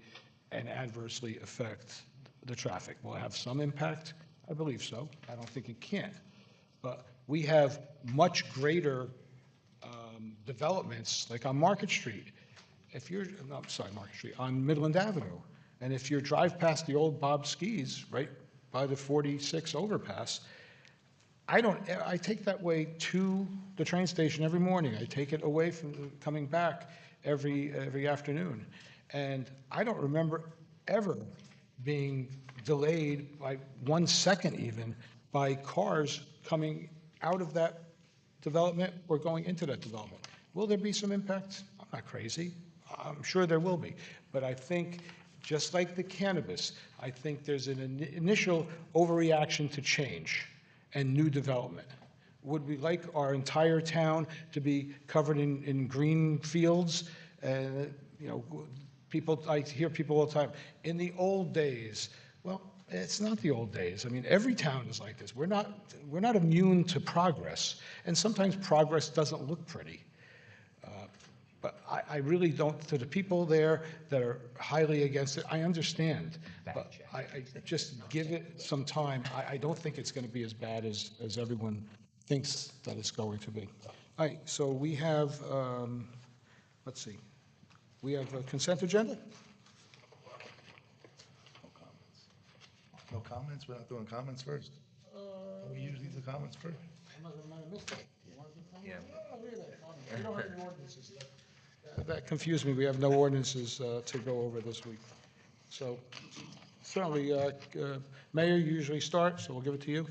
and adversely affect the traffic. Will it have some impact? I believe so. I don't think it can't. But we have much greater developments, like on Market Street. If you're, no, I'm sorry, Market Street, on Midland Avenue. And if you drive past the old Bob Skis, right by the 46 overpass, I take that way to the train station every morning. I take it away from coming back every afternoon. And I don't remember ever being delayed by 1 second even by cars coming out of that development or going into that development. Will there be some impact? I'm not crazy. I'm sure there will be. But I think, just like the cannabis, I think there's an initial overreaction to change and new development. Would we like our entire town to be covered in green fields? I hear people all the time, in the old days. Well, it's not the old days. I mean, every town is like this. We're not immune to progress, and sometimes progress doesn't look pretty. But I really don't, to the people there that are highly against it, I understand. But I just give it some time. I don't think it's going to be as bad as everyone thinks that it's going to be. All right, so we have, let's see, we have a consent agenda? No comments? We're not doing comments first? We usually do comments first. I might have missed that. Yeah. Oh, look at that. We don't have any ordinances yet. That confused me. We have no ordinances to go over this week. So certainly, Mayor, you usually start, so we'll give it to you.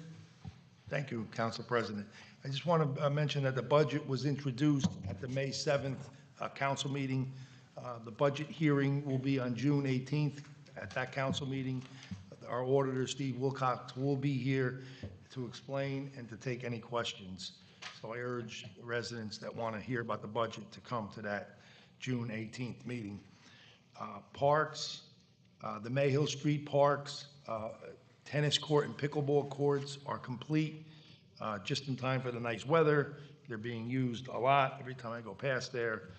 Thank you, Council President. I just want to mention that the budget was introduced at the May 7th council meeting. The budget hearing will be on June 18th at that council meeting. Our auditor, Steve Wilcox, will be here to explain and to take any questions. So I urge residents that want to hear about the budget to come to that June 18th meeting. Parks, the Mayhill Street parks, tennis court and pickleball courts are complete, just in time for the nice weather. They're being used a lot. Every time I go past there,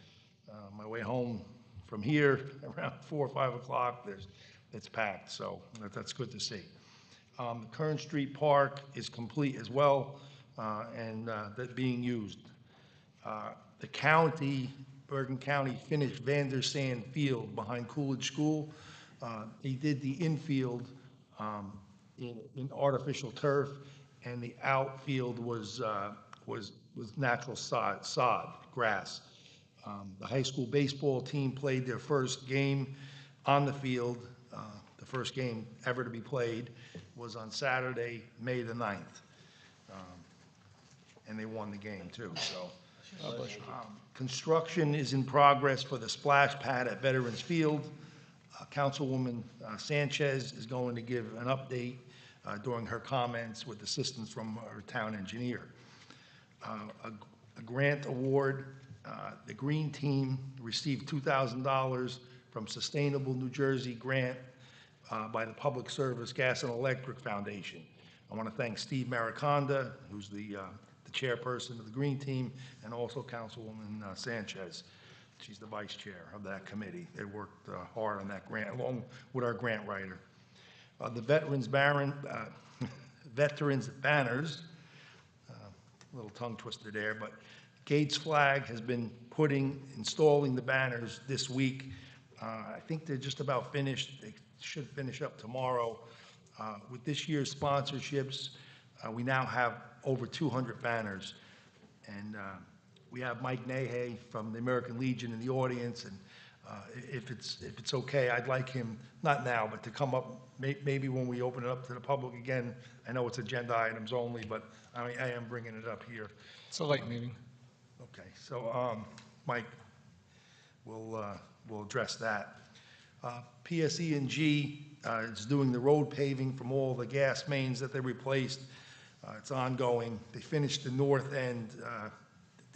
my way home from here, around 4 or 5 o'clock, it's packed, so that's good to see. The Kern Street Park is complete as well, and that's being used. The county, Bergen County, finished Vander Sand Field behind Coolidge School. They did the infield in artificial turf, and the outfield was natural sod, grass. The high school baseball team played their first game on the field. The first game ever to be played was on Saturday, May the 9th. And they won the game too, so. Construction is in progress for the splash pad at Veterans Field. Councilwoman Sanchez is going to give an update during her comments with assistance from our town engineer. A grant award, the Green Team received $2,000 from Sustainable New Jersey grant by the Public Service Gas and Electric Foundation. I want to thank Steve Mariconda, who's the chairperson of the Green Team, and also Councilwoman Sanchez. She's the vice chair of that committee. They worked hard on that grant, along with our grant writer. The Veterans Banners, a little tongue twister there, but Gates Flag has been installing the banners this week. I think they're just about finished. They should finish up tomorrow. With this year's sponsorships, we now have over 200 banners. And we have Mike Nahay from the American Legion in the audience. And if it's okay, I'd like him, not now, but to come up maybe when we open it up to the public again. I know it's agenda items only, but I am bringing it up here. It's a light meeting. Okay, so Mike will address that. PSE&G is doing the road paving from all the gas mains that they replaced. It's ongoing. They finished the north end.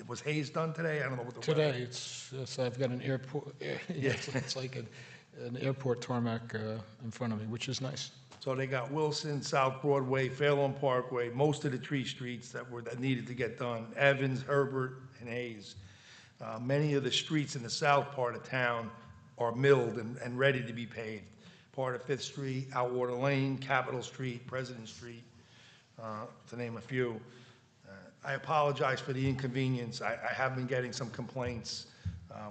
Was Hayes done today? I don't know what the Today, it's I've got an airport, it's like an airport tarmac in front of me, which is nice. So they got Wilson, South Broadway, Fairlawn Parkway, most of the tree streets that needed to get done, Evans, Herbert, and Hayes. Many of the streets in the south part of town are milled and ready to be paved. Part of 5th Street, Outwater Lane, Capitol Street, President Street, to name a few. I apologize for the inconvenience. I have been getting some complaints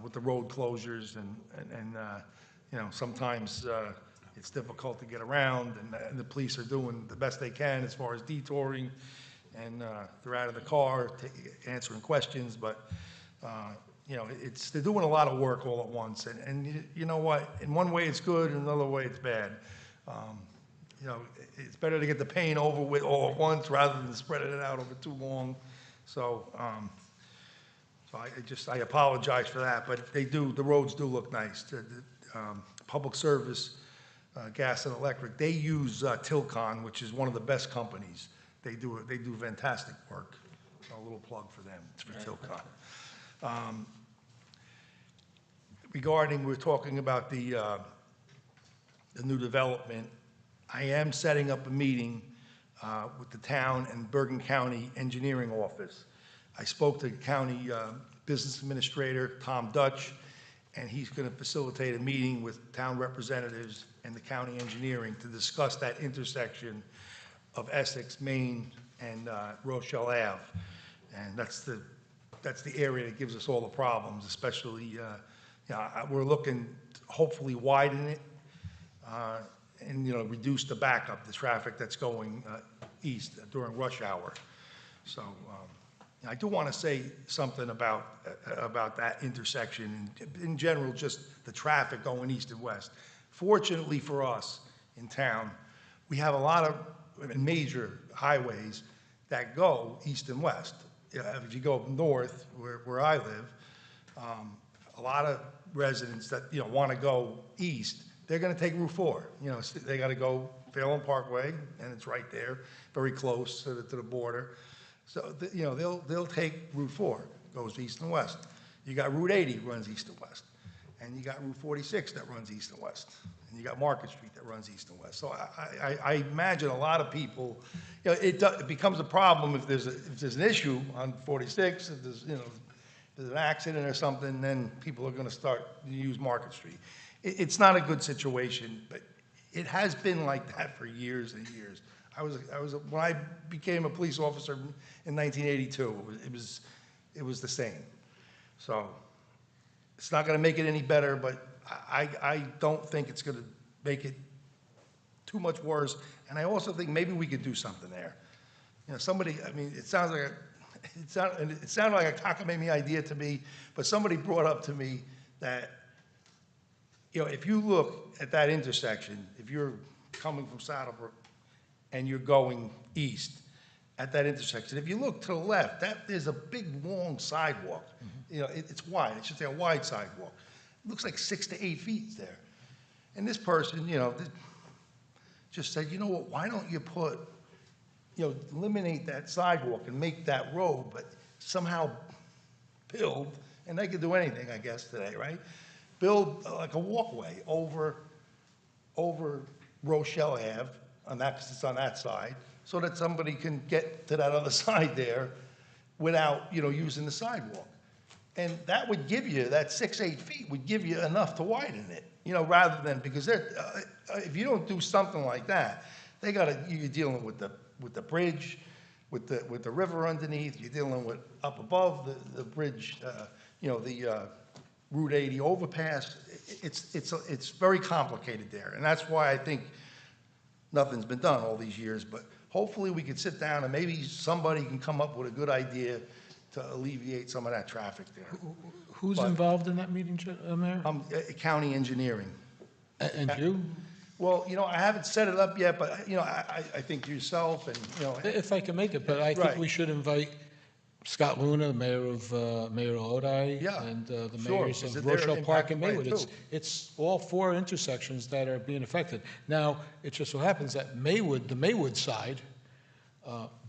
with the road closures and you know, sometimes it's difficult to get around, and the police are doing the best they can as far as detouring, and they're out of the car answering questions, but you know, they're doing a lot of work all at once, and you know what? In one way it's good, in another way it's bad. You know, it's better to get the pain over with all at once rather than spreading it out over too long. So, I apologize for that, but the roads do look nice. The public service, gas and electric, they use Tilcon, which is one of the best companies. They do fantastic work. So a little plug for them, it's for Tilcon. Regarding, we're talking about the new development, I am setting up a meeting with the town and Bergen County Engineering Office. I spoke to County Business Administrator Tom Dutch, and he's going to facilitate a meeting with town representatives and the county engineering to discuss that intersection of Essex, Maine, and Rochelle Ave. And that's the area that gives us all the problems, especially, you know, we're looking to hopefully widen it and, you know, reduce the backup, the traffic that's going east during rush hour. So I do want to say something about that intersection, and in general, just the traffic going east and west. Fortunately for us in town, we have a lot of major highways that go east and west. If you go up north, where I live, a lot of residents that, you know, want to go east, they're going to take Route 4. You know, they got to go Phelan Parkway, and it's right there, very close to the border. So, you know, they'll take Route 4, goes east and west. You got Route 80 runs east and west, and you got Route 46 that runs east and west, and you got Market Street that runs east and west. So I imagine a lot of people, you know, it becomes a problem if there's an issue on 46, if there's, you know, there's an accident or something, then people are going to start to use Market Street. It's not a good situation, but it has been like that for years and years. When I became a police officer in 1982, it was the same. So it's not going to make it any better, but I don't think it's going to make it too much worse. And I also think maybe we could do something there. You know, somebody, I mean, it sounded like a cockamamie idea to me, but somebody brought up to me that, you know, if you look at that intersection, if you're coming from Saddlebrook and you're going east at that intersection, if you look to the left, there's a big, long sidewalk. You know, it's wide. It should say a wide sidewalk. It looks like 6 to 8 feet there. And this person, you know, just said, you know what, why don't you eliminate that sidewalk and make that road, but somehow build, and they could do anything, I guess, today, right? Build like a walkway over Rochelle Ave, because it's on that side, so that somebody can get to that other side there without, you know, using the sidewalk. And that would give you, that 6, 8 feet would give you enough to widen it, you know, rather than, because if you don't do something like that, you're dealing with the bridge, with the river underneath, you're dealing with up above the bridge, you know, the Route 80 overpass. It's very complicated there, and that's why I think nothing's been done all these years. But hopefully we could sit down and maybe somebody can come up with a good idea to alleviate some of that traffic there. Who's involved in that meeting, Mayor? County engineering. And you? Well, you know, I haven't set it up yet, but, you know, I think yourself and, you know. If I can make it, but I think Right. we should invite Scott Luna, the mayor of Lodi, Yeah, and the sure, mayors because of they're Rochelle Park and impacted by it, Maywood. too. It's all 4 intersections that are being affected. Now, it just so happens that Maywood, the Maywood side,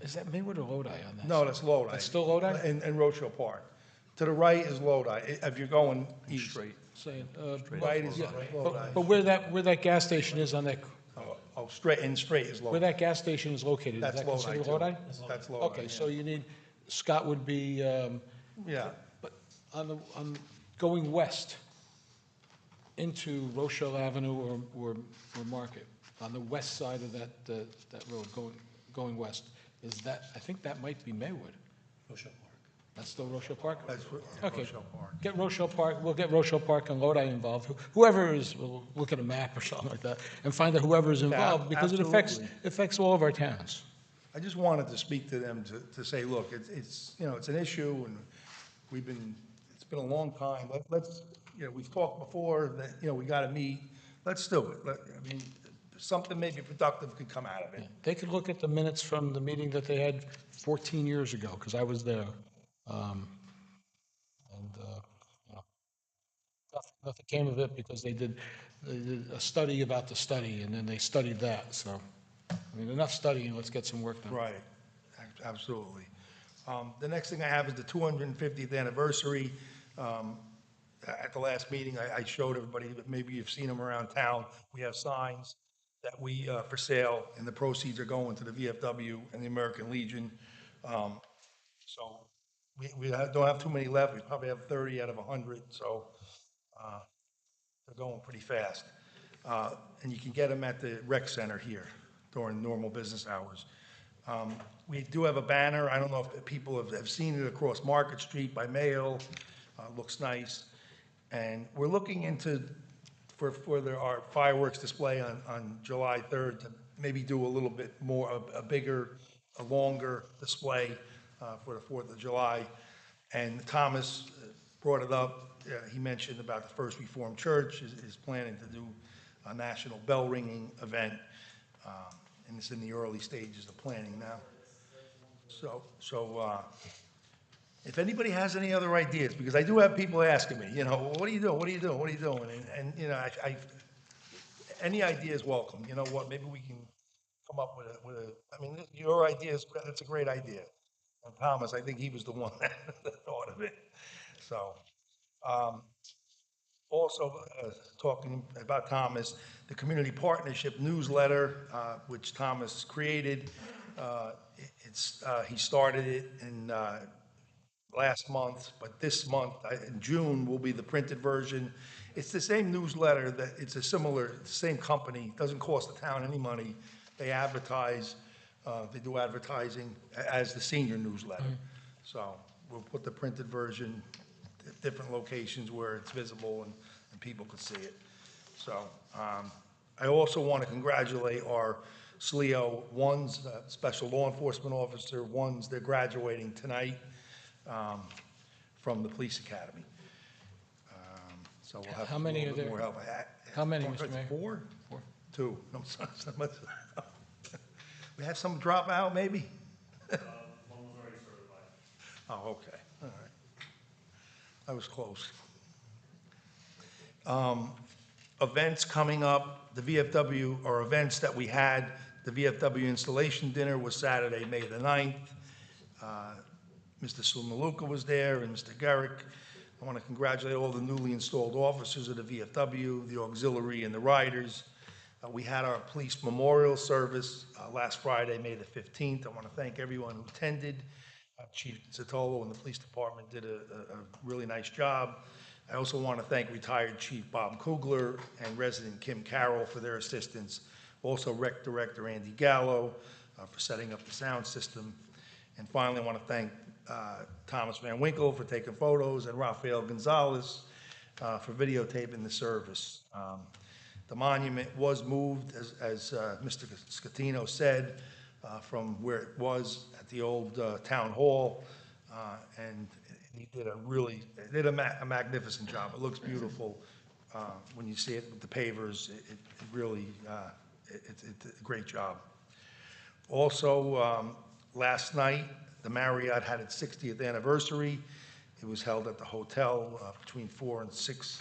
is that Maywood or Lodi on that? No, that's Lodi. That's still Lodi? And Rochelle Park. To the right is Lodi, if you're going east. Straight. Saying, Right is yeah. Lodi. But where that gas station is on that, Straight is where Lodi. that gas station is located, is That's that Lodi, considered too. Lodi? That's Lodi. Okay, so you need, Scott would be, Yeah, but on going west into Rochelle Avenue or Market, on the west side of that road going west, is that, I think that might be Maywood. Rochelle Park. That's still Rochelle Park? That's Okay. Rochelle Park. Get Rochelle Park, we'll get Rochelle Park and Lodi involved. Whoever is, we'll look at a map or something like that and find out whoever is involved because it absolutely. affects all of our towns. I just wanted to speak to them to say, look, it's, you know, it's an issue, and it's been a long time. Let's, you know, we've talked before that, you know, we gotta meet. Let's do it. I mean, something maybe productive could come out of it. They could look at the minutes from the meeting that they had 14 years ago, because I was there. You know, nothing came of it because they did a study about the study, and then they studied that, so, I mean, enough studying, let's get some work done. Right, absolutely. The next thing I have is the 250th anniversary. At the last meeting, I showed everybody, that maybe you've seen them around town. We have signs that we, for sale, and the proceeds are going to the VFW and the American Legion. So don't have too many left. We probably have 30 out of 100, so they're going pretty fast. And you can get them at the rec center here during normal business hours. We do have a banner. I don't know if people have seen it across Market Street by mail. Looks nice. And we're looking into, for our fireworks display on July 3rd, to maybe do a little bit more, a bigger, a longer display for the 4th of July. And Thomas brought it up. He mentioned about the First Reformed Church is planning to do a national bell ringing event. And it's in the early stages of planning now. So if anybody has any other ideas, because I do have people asking me, you know, what are you doing? What are you doing? What are you doing? And you know, any idea is welcome. You know what? Maybe we can come up with I mean, your idea is, that's a great idea. And Thomas, I think he was the one that thought of it. So, also, talking about Thomas, the Community Partnership newsletter, which Thomas created, he started it in last month, but this month, in June, will be the printed version. It's the same newsletter, it's a similar, same company, doesn't cost the town any money. They advertise, they do advertising as the senior newsletter. So we'll put the printed version at different locations where it's visible and people could see it. So I also want to congratulate our SLEO ones, Special Law Enforcement Officer ones, they're graduating tonight from the Police Academy. So we'll have How a many little are bit there? more help. How many, Mr. Mayor? Four? Two. No, we had some drop out, maybe? One was already certified. Oh, okay, all right. I was close. Events coming up, the VFW, or events that we had, the VFW installation dinner was Saturday, May the 9th. Mr. Sumaluka was there, and Mr. Garrick. I want to congratulate all the newly installed officers of the VFW, the auxiliary, and the riders. We had our police memorial service last Friday, May the 15th. I want to thank everyone who attended. Chief Zitolo and the police department did a really nice job. I also want to thank retired Chief Bob Kugler and resident Kim Carroll for their assistance. Also, Rec Director Andy Gallo for setting up the sound system. And finally, I want to thank Thomas Van Winkle for taking photos and Rafael Gonzalez for videotaping the service. The monument was moved, as Mr. Scatino said, from where it was at the old town hall, and he did a magnificent job. It looks beautiful when you see it with the pavers. It really, it's a great job. Also, last night, the Marriott had its 60th anniversary. It was held at the hotel between 4 and 6.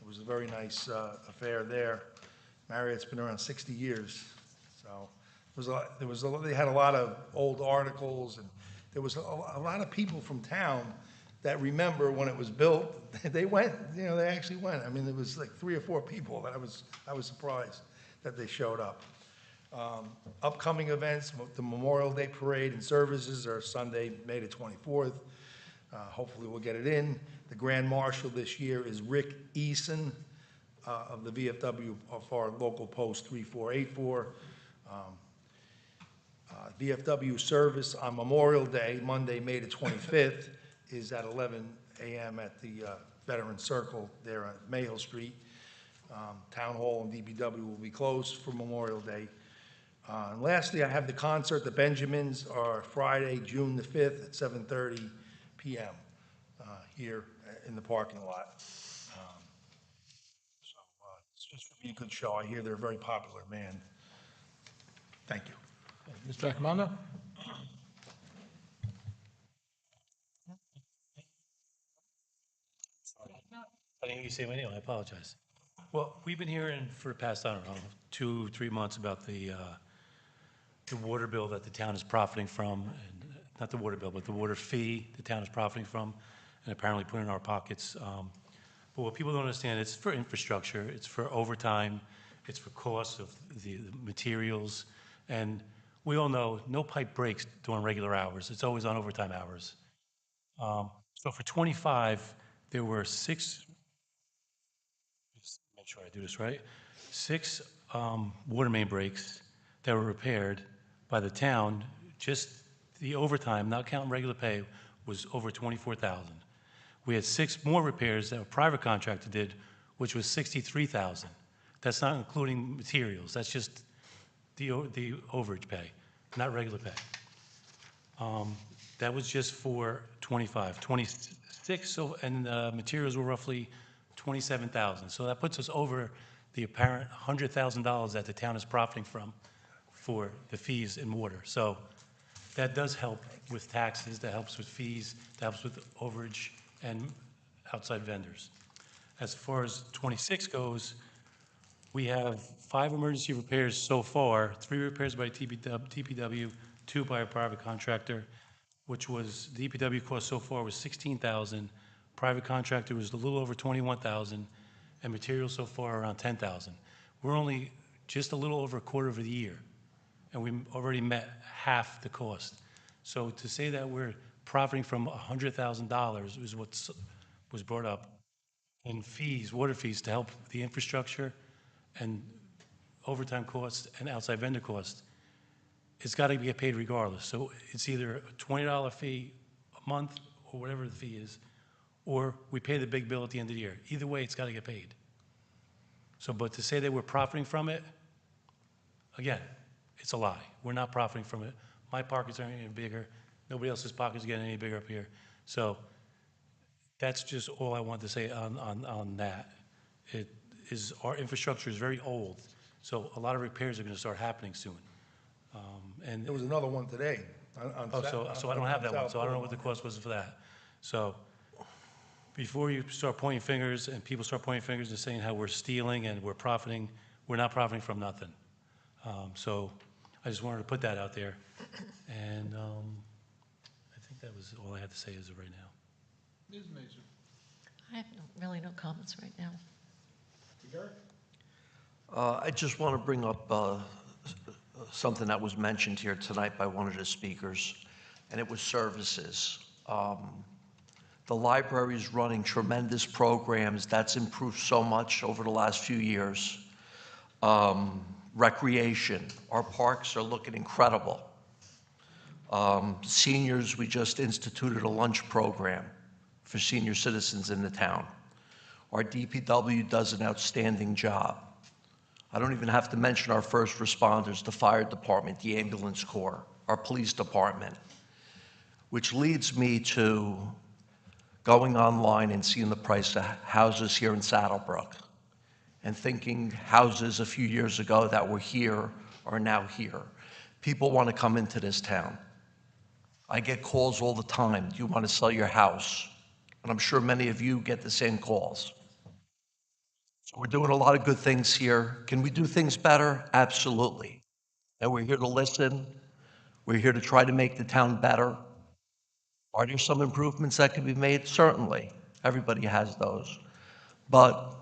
It was a very nice affair there. Marriott's been around 60 years, so they had a lot of old articles, and there was a lot of people from town that remember when it was built. They went, you know, they actually went. I mean, there was like 3 or 4 people that I was surprised that they showed up. Upcoming events, the Memorial Day Parade and services are Sunday, May the 24th. Hopefully we'll get it in. The Grand Marshal this year is Rick Eason of the VFW of our local post 3484. VFW service on Memorial Day, Monday, May the 25th, is at 11 a.m. at the Veterans Circle there on Mayhill Street. Town Hall and DPW will be closed for Memorial Day. And lastly, I have the concert, the Benjamins, are Friday, June the 5th at 7:30 p.m. Here in the parking lot. It's just to be a good show. I hear they're a very popular band. Thank you. Mr. Accomando? I didn't hear you say my name, I apologize. Well, we've been hearing for the past, I don't know, 2-3 months about the water bill that the town is profiting from, and not the water bill, but the water fee the town is profiting from, and apparently put in our pockets. But what people don't understand, it's for infrastructure, it's for overtime, it's for costs of the materials, and we all know no pipe breaks during regular hours. It's always on overtime hours. So for 25, there were six, just make sure I do this right, six water main breaks that were repaired by the town. Just the overtime, not counting regular pay, was over 24,000. We had 6 more repairs that a private contractor did, which was 63,000. That's not including materials. That's just the overage pay, not regular pay. That was just for 25. 26, so, and materials were roughly 27,000. So that puts us over the apparent $100,000 that the town is profiting from for the fees in water. So that does help with taxes, that helps with fees, that helps with overage and outside vendors. As far as 26 goes, we have 5 emergency repairs so far, 3 repairs by DPW, 2 by a private contractor, which was, the DPW cost so far was 16,000, private contractor was a little over 21,000, and materials so far around 10,000. We're only just a little over a quarter of the year, and we already met half the cost. So to say that we're profiting from $100,000 is what was brought up in fees, water fees, to help the infrastructure and overtime costs and outside vendor costs. It's got to get paid regardless. So it's either a $20 fee a month or whatever the fee is, or we pay the big bill at the end of the year. Either way, it's got to get paid. So, but to say that we're profiting from it, again, it's a lie. We're not profiting from it. My pockets aren't any bigger. Nobody else's pockets are getting any bigger up here. So that's just all I want to say on that. It is, our infrastructure is very old, so a lot of repairs are going to start happening soon. And There was another one today. so I don't have that one, so I don't know what the cost was for that. So before you start pointing fingers and people start pointing fingers and saying how we're stealing and we're profiting, we're not profiting from nothing. So I just wanted to put that out there. And I think that was all I had to say as of right now. Ms. Mason. I have really no comments right now. I just want to bring up something that was mentioned here tonight by one of the speakers, and it was services. The library is running tremendous programs. That's improved so much over the last few years. Recreation, our parks are looking incredible. Seniors, we just instituted a lunch program for senior citizens in the town. Our DPW does an outstanding job. I don't even have to mention our first responders, the fire department, the ambulance corps, our police department, which leads me to going online and seeing the price of houses here in Saddlebrook and thinking houses a few years ago that were here are now here. People want to come into this town. I get calls all the time, do you want to sell your house? And I'm sure many of you get the same calls. So we're doing a lot of good things here. Can we do things better? Absolutely. And we're here to listen. We're here to try to make the town better. Are there some improvements that can be made? Certainly. Everybody has those. But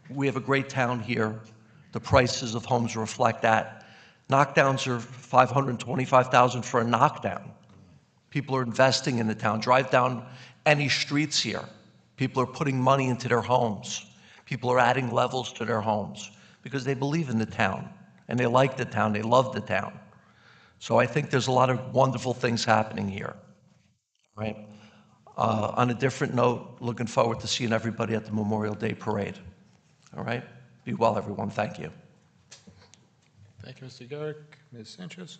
we have a great town here. The prices of homes reflect that. Knockdowns are $525,000 for a knockdown. People are investing in the town. Drive down any streets here. People are putting money into their homes. People are adding levels to their homes because they believe in the town and they like the town, they love the town. So I think there's a lot of wonderful things happening here, right? On a different note, looking forward to seeing everybody at the Memorial Day Parade. All right? Be well, everyone. Thank you. Thank you, Mr. Garrick. Ms. Sanchez?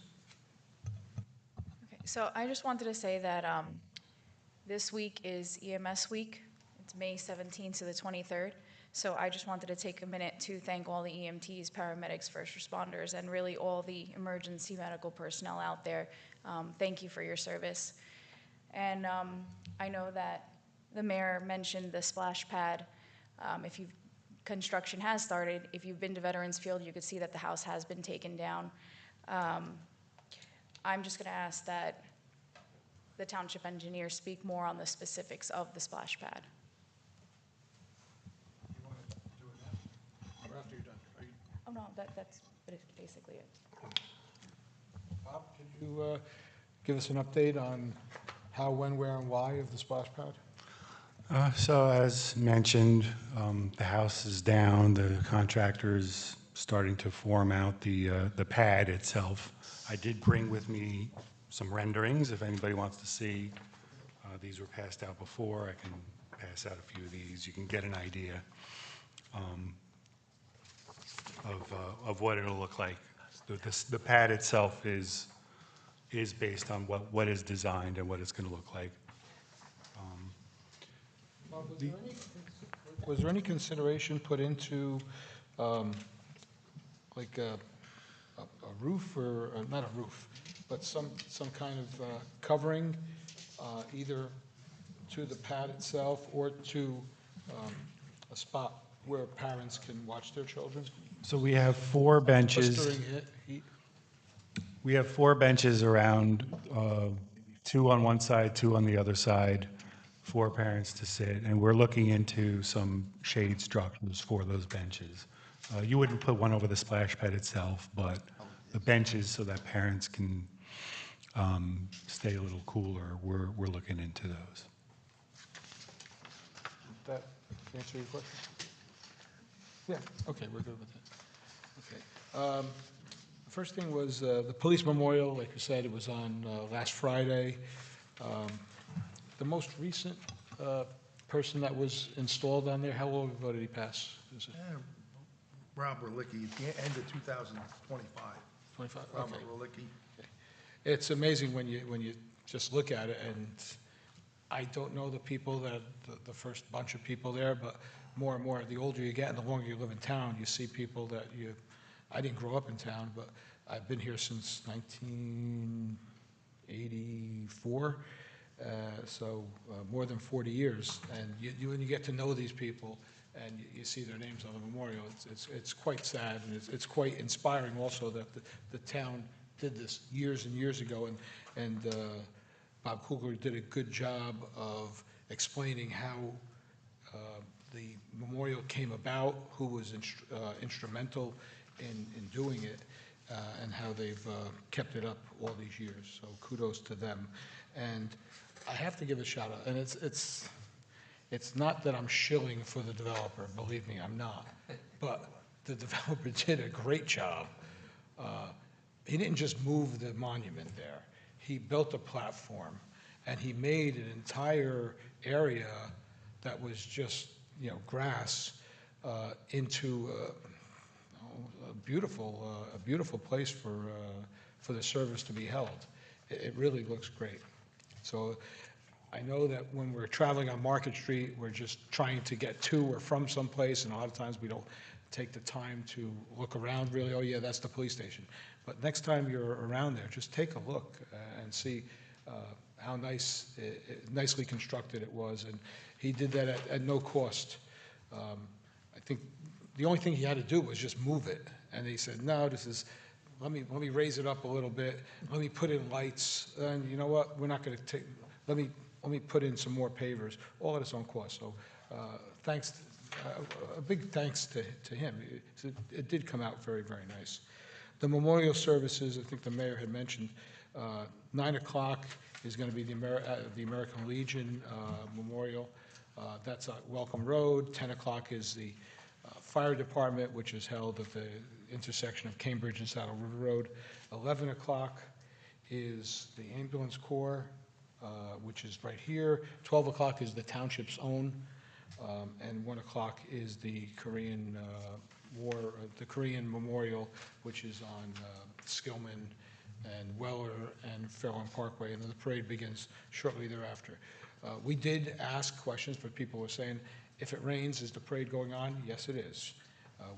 Okay, so I just wanted to say that this week is EMS week. It's May 17th to the 23rd. So I just wanted to take a minute to thank all the EMTs, paramedics, first responders, and really all the emergency medical personnel out there. Thank you for your service. And I know that the mayor mentioned the splash pad. If you've construction has started. If you've been to Veterans Field, you could see that the house has been taken down. I'm just going to ask that the township engineer speak more on the specifics of the splash pad. Or after you're done? Oh, no, that's basically it. Bob, could you give us an update on how, when, where, and why of the splash pad? So as mentioned, the house is down, the contractor's starting to form out the pad itself. I did bring with me some renderings, if anybody wants to see. These were passed out before. I can pass out a few of these. You can get an idea of what it'll look like. The pad itself is based on what is designed and what it's going to look like. Was there any consideration put into like a roof or not a roof, but some kind of covering either to the pad itself or to a spot where parents can watch their children? So we have 4 benches. Just during heat? We have 4 benches around, 2 on one side, 2 on the other side, for parents to sit, and we're looking into some shade structures for those benches. You wouldn't put one over the splash pad itself, but the benches so that parents can stay a little cooler, we're looking into those. Did that answer your question? Yeah, okay, we're good with that. Okay. First thing was the police memorial, like you said, it was on last Friday. The most recent person that was installed on there, how long ago did he pass? Is it Rob Relicki, at the end of 2025. 25? Robert Okay. Relicki. It's amazing when you just look at it, and I don't know the people that, the first bunch of people there, but more and more, the older you get and the longer you live in town, you see people that I didn't grow up in town, but I've been here since 1984. So more than 40 years, and when you get to know these people and you see their names on the memorial, it's quite sad, and it's quite inspiring also that the town did this years and years ago, and Bob Kugler did a good job of explaining how the memorial came about, who was instrumental in doing it, and how they've kept it up all these years. So kudos to them. And I have to give a shout out, and it's not that I'm shilling for the developer, believe me, I'm not. But the developer did a great job. He didn't just move the monument there. He built a platform, and he made an entire area that was just, grass into a beautiful place for the service to be held. It really looks great. So I know that when we're traveling on Market Street, we're just trying to get to or from someplace, and a lot of times we don't take the time to look around really. Oh yeah, that's the police station. But next time you're around there, just take a look and see how nicely constructed it was. And he did that at no cost. I think the only thing he had to do was just move it. And he said, no, let me raise it up a little bit. Let me put in lights. And you know what? We're not going to take, let me put in some more pavers, all at its own cost. So a big thanks to him. It did come out very, very nice. The memorial services, I think the mayor had mentioned, 9 o'clock is going to be the American Legion Memorial. That's at Welcome Road. 10 o'clock is the fire department, which is held at the intersection of Cambridge and Saddle River Road. 11 o'clock is the ambulance corps, which is right here. 12 o'clock is the township's own, and 1 o'clock is the Korean the Korean Memorial, which is on Skillman and Weller and Fairlawn Parkway, and then the parade begins shortly thereafter. We did ask questions, but people were saying, if it rains, is the parade going on? Yes, it is.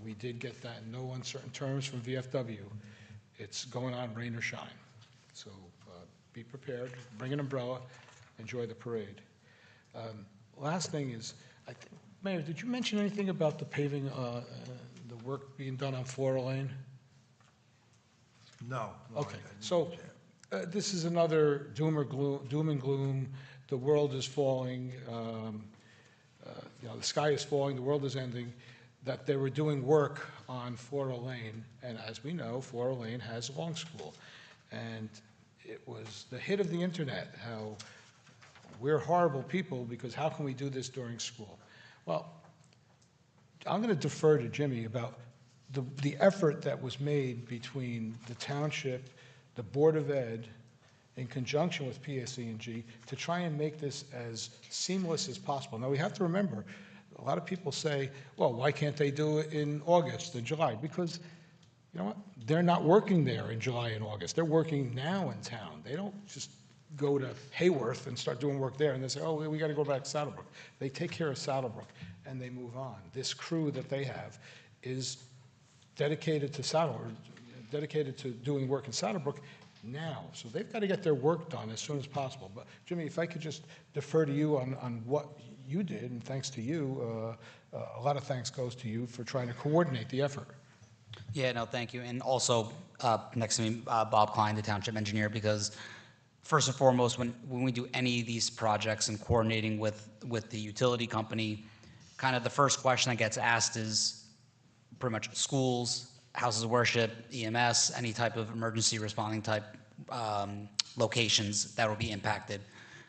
We did get that in no uncertain terms from VFW. It's going on, rain or shine. So be prepared, bring an umbrella, enjoy the parade. Last thing is, Mayor, did you mention anything about the paving, the work being done on Flora Lane? No. Okay, so this is another doom and gloom. The world is falling, the sky is falling, the world is ending, that they were doing work on Flora Lane, and as we know, Flora Lane has a long school. And it was the hit of the internet, how we're horrible people because how can we do this during school? Well, I'm going to defer to Jimmy about the effort that was made between the township, the Board of Ed, in conjunction with PSE&G, to try and make this as seamless as possible. Now, we have to remember, a lot of people say, well, why can't they do it in August and July? Because, you know what, they're not working there in July and August. They're working now in town. They don't just go to Hayworth and start doing work there and they say, oh, we got to go back to Saddlebrook. They take care of Saddlebrook and they move on. This crew that they have is dedicated to doing work in Saddlebrook now. So they've got to get their work done as soon as possible. But Jimmy, if I could just defer to you on what you did, and thanks to you, a lot of thanks goes to you for trying to coordinate the effort. Yeah, no, thank you. And also, next to me, Bob Klein, the township engineer, because first and foremost, when we do any of these projects and coordinating with the utility company, kind of the first question that gets asked is pretty much schools, houses of worship, EMS, any type of emergency responding type locations that will be impacted.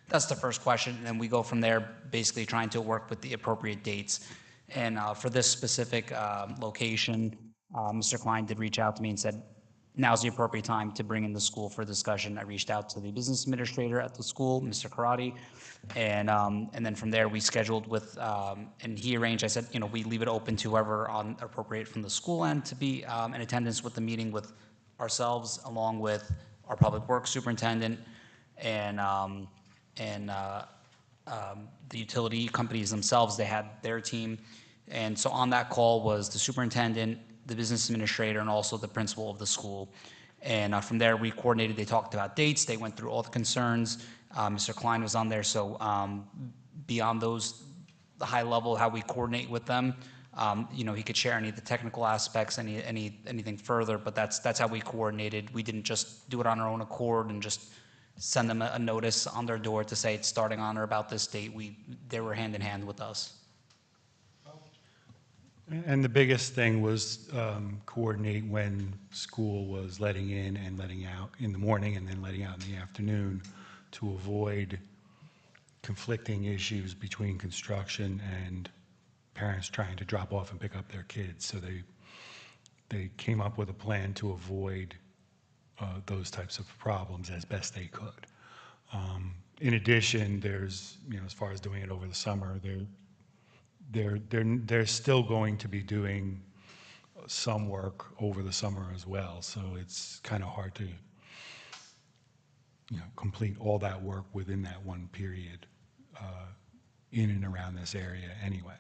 That's the first question, and then we go from there, basically trying to work with the appropriate dates. And for this specific location, Mr. Klein did reach out to me and said, now's the appropriate time to bring in the school for discussion. I reached out to the business administrator at the school, Mr. Karate, and then from there we scheduled with, and he arranged, I said, we leave it open to whoever appropriate from the school end to be in attendance with the meeting with ourselves, along with our public works superintendent and the utility companies themselves. They had their team. And so on that call was the superintendent, the business administrator, and also the principal of the school. And from there, we coordinated. They talked about dates. They went through all the concerns. Mr. Klein was on there. So beyond those, the high level, how we coordinate with them, he could share any of the technical aspects, anything further. But that's how we coordinated. We didn't just do it on our own accord and just send them a notice on their door to say it's starting on or about this date. They were hand in hand with us. And the biggest thing was coordinate when school was letting in and letting out in the morning and then letting out in the afternoon to avoid conflicting issues between construction and parents trying to drop off and pick up their kids. So they came up with a plan to avoid those types of problems as best they could. In addition, there's, as far as doing it over the summer, they're still going to be doing some work over the summer as well. So it's kind of hard to, complete all that work within that one period in and around this area anyway.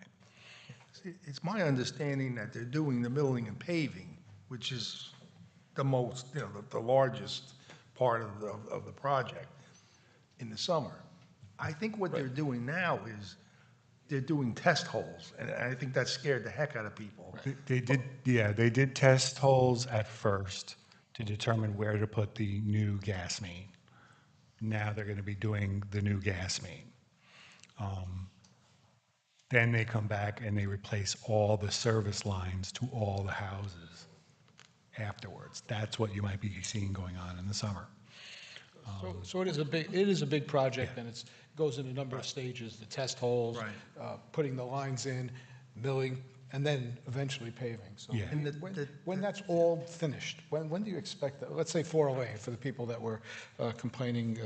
It's my understanding that they're doing the milling and paving, which is the most, the largest part of the project in the summer. I think what they're doing now is they're doing test holes, and I think that scared the heck out of people. They did test holes at first to determine where to put the new gas main. Now they're going to be doing the new gas main. Then they come back and they replace all the service lines to all the houses afterwards. That's what you might be seeing going on in the summer. So it is a big project, and it goes in a number of stages: the test holes, putting the lines in, milling, and then eventually paving. So Yeah. And when that's all finished, when do you expect that? Let's say 4 Lane, for the people that were complaining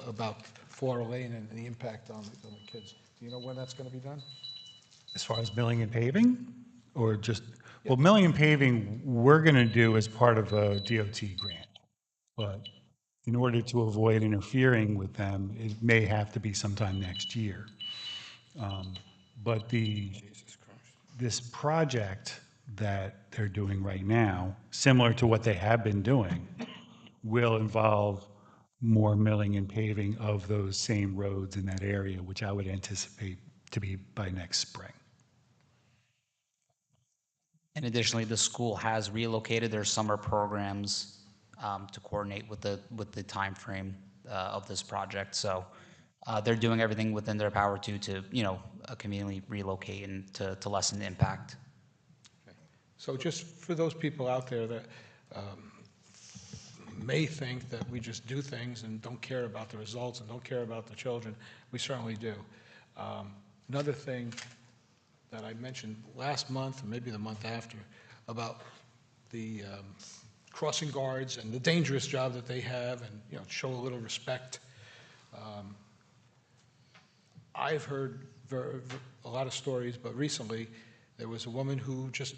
about 4 Lane and the impact on the kids. Do you know when that's going to be done? As far as milling and paving, or just, well, milling and paving, we're going to do as part of a DOT grant. But in order to avoid interfering with them, it may have to be sometime next year. But this project that they're doing right now, similar to what they have been doing, will involve more milling and paving of those same roads in that area, which I would anticipate to be by next spring. And additionally, the school has relocated their summer programs to coordinate with the timeframe of this project. So they're doing everything within their power to conveniently relocate and to lessen the impact. So just for those people out there that may think that we just do things and don't care about the results and don't care about the children, we certainly do. Another thing that I mentioned last month, or maybe the month after, about the crossing guards and the dangerous job that they have, and show a little respect. I've heard a lot of stories, but recently there was a woman who just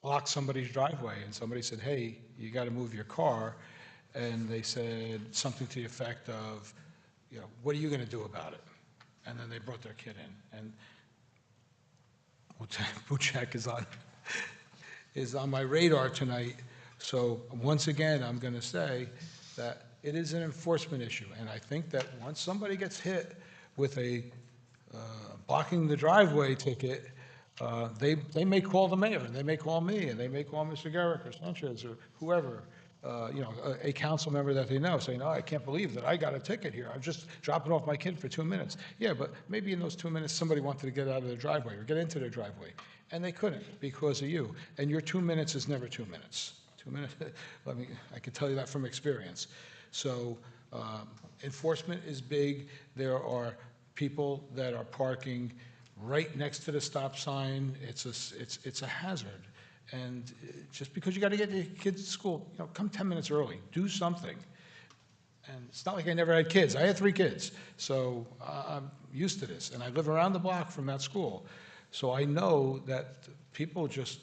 blocked somebody's driveway, and somebody said, "Hey, you got to move your car," and they said something to the effect of, "What are you going to do about it?" And then they brought their kid in, and Buchak is on my radar tonight. So once again, I'm going to say that it is an enforcement issue, and I think that once somebody gets hit with a blocking the driveway ticket, they may call the mayor, and they may call me, and they may call Mr. Garrick or Sanchez or whoever, a council member that they know, saying, "Oh, I can't believe that I got a ticket here. I'm just dropping off my kid for 2 minutes." Yeah, but maybe in those 2 minutes, somebody wanted to get out of their driveway or get into their driveway, and they couldn't because of you. And your 2 minutes is never 2 minutes. 2 minutes, I can tell you that from experience. So enforcement is big. There are people that are parking right next to the stop sign. It's a hazard. And just because you got to get your kids to school, come 10 minutes early. Do something. And it's not like I never had kids. I had 3 kids. So I'm used to this. And I live around the block from that school. So I know that people just,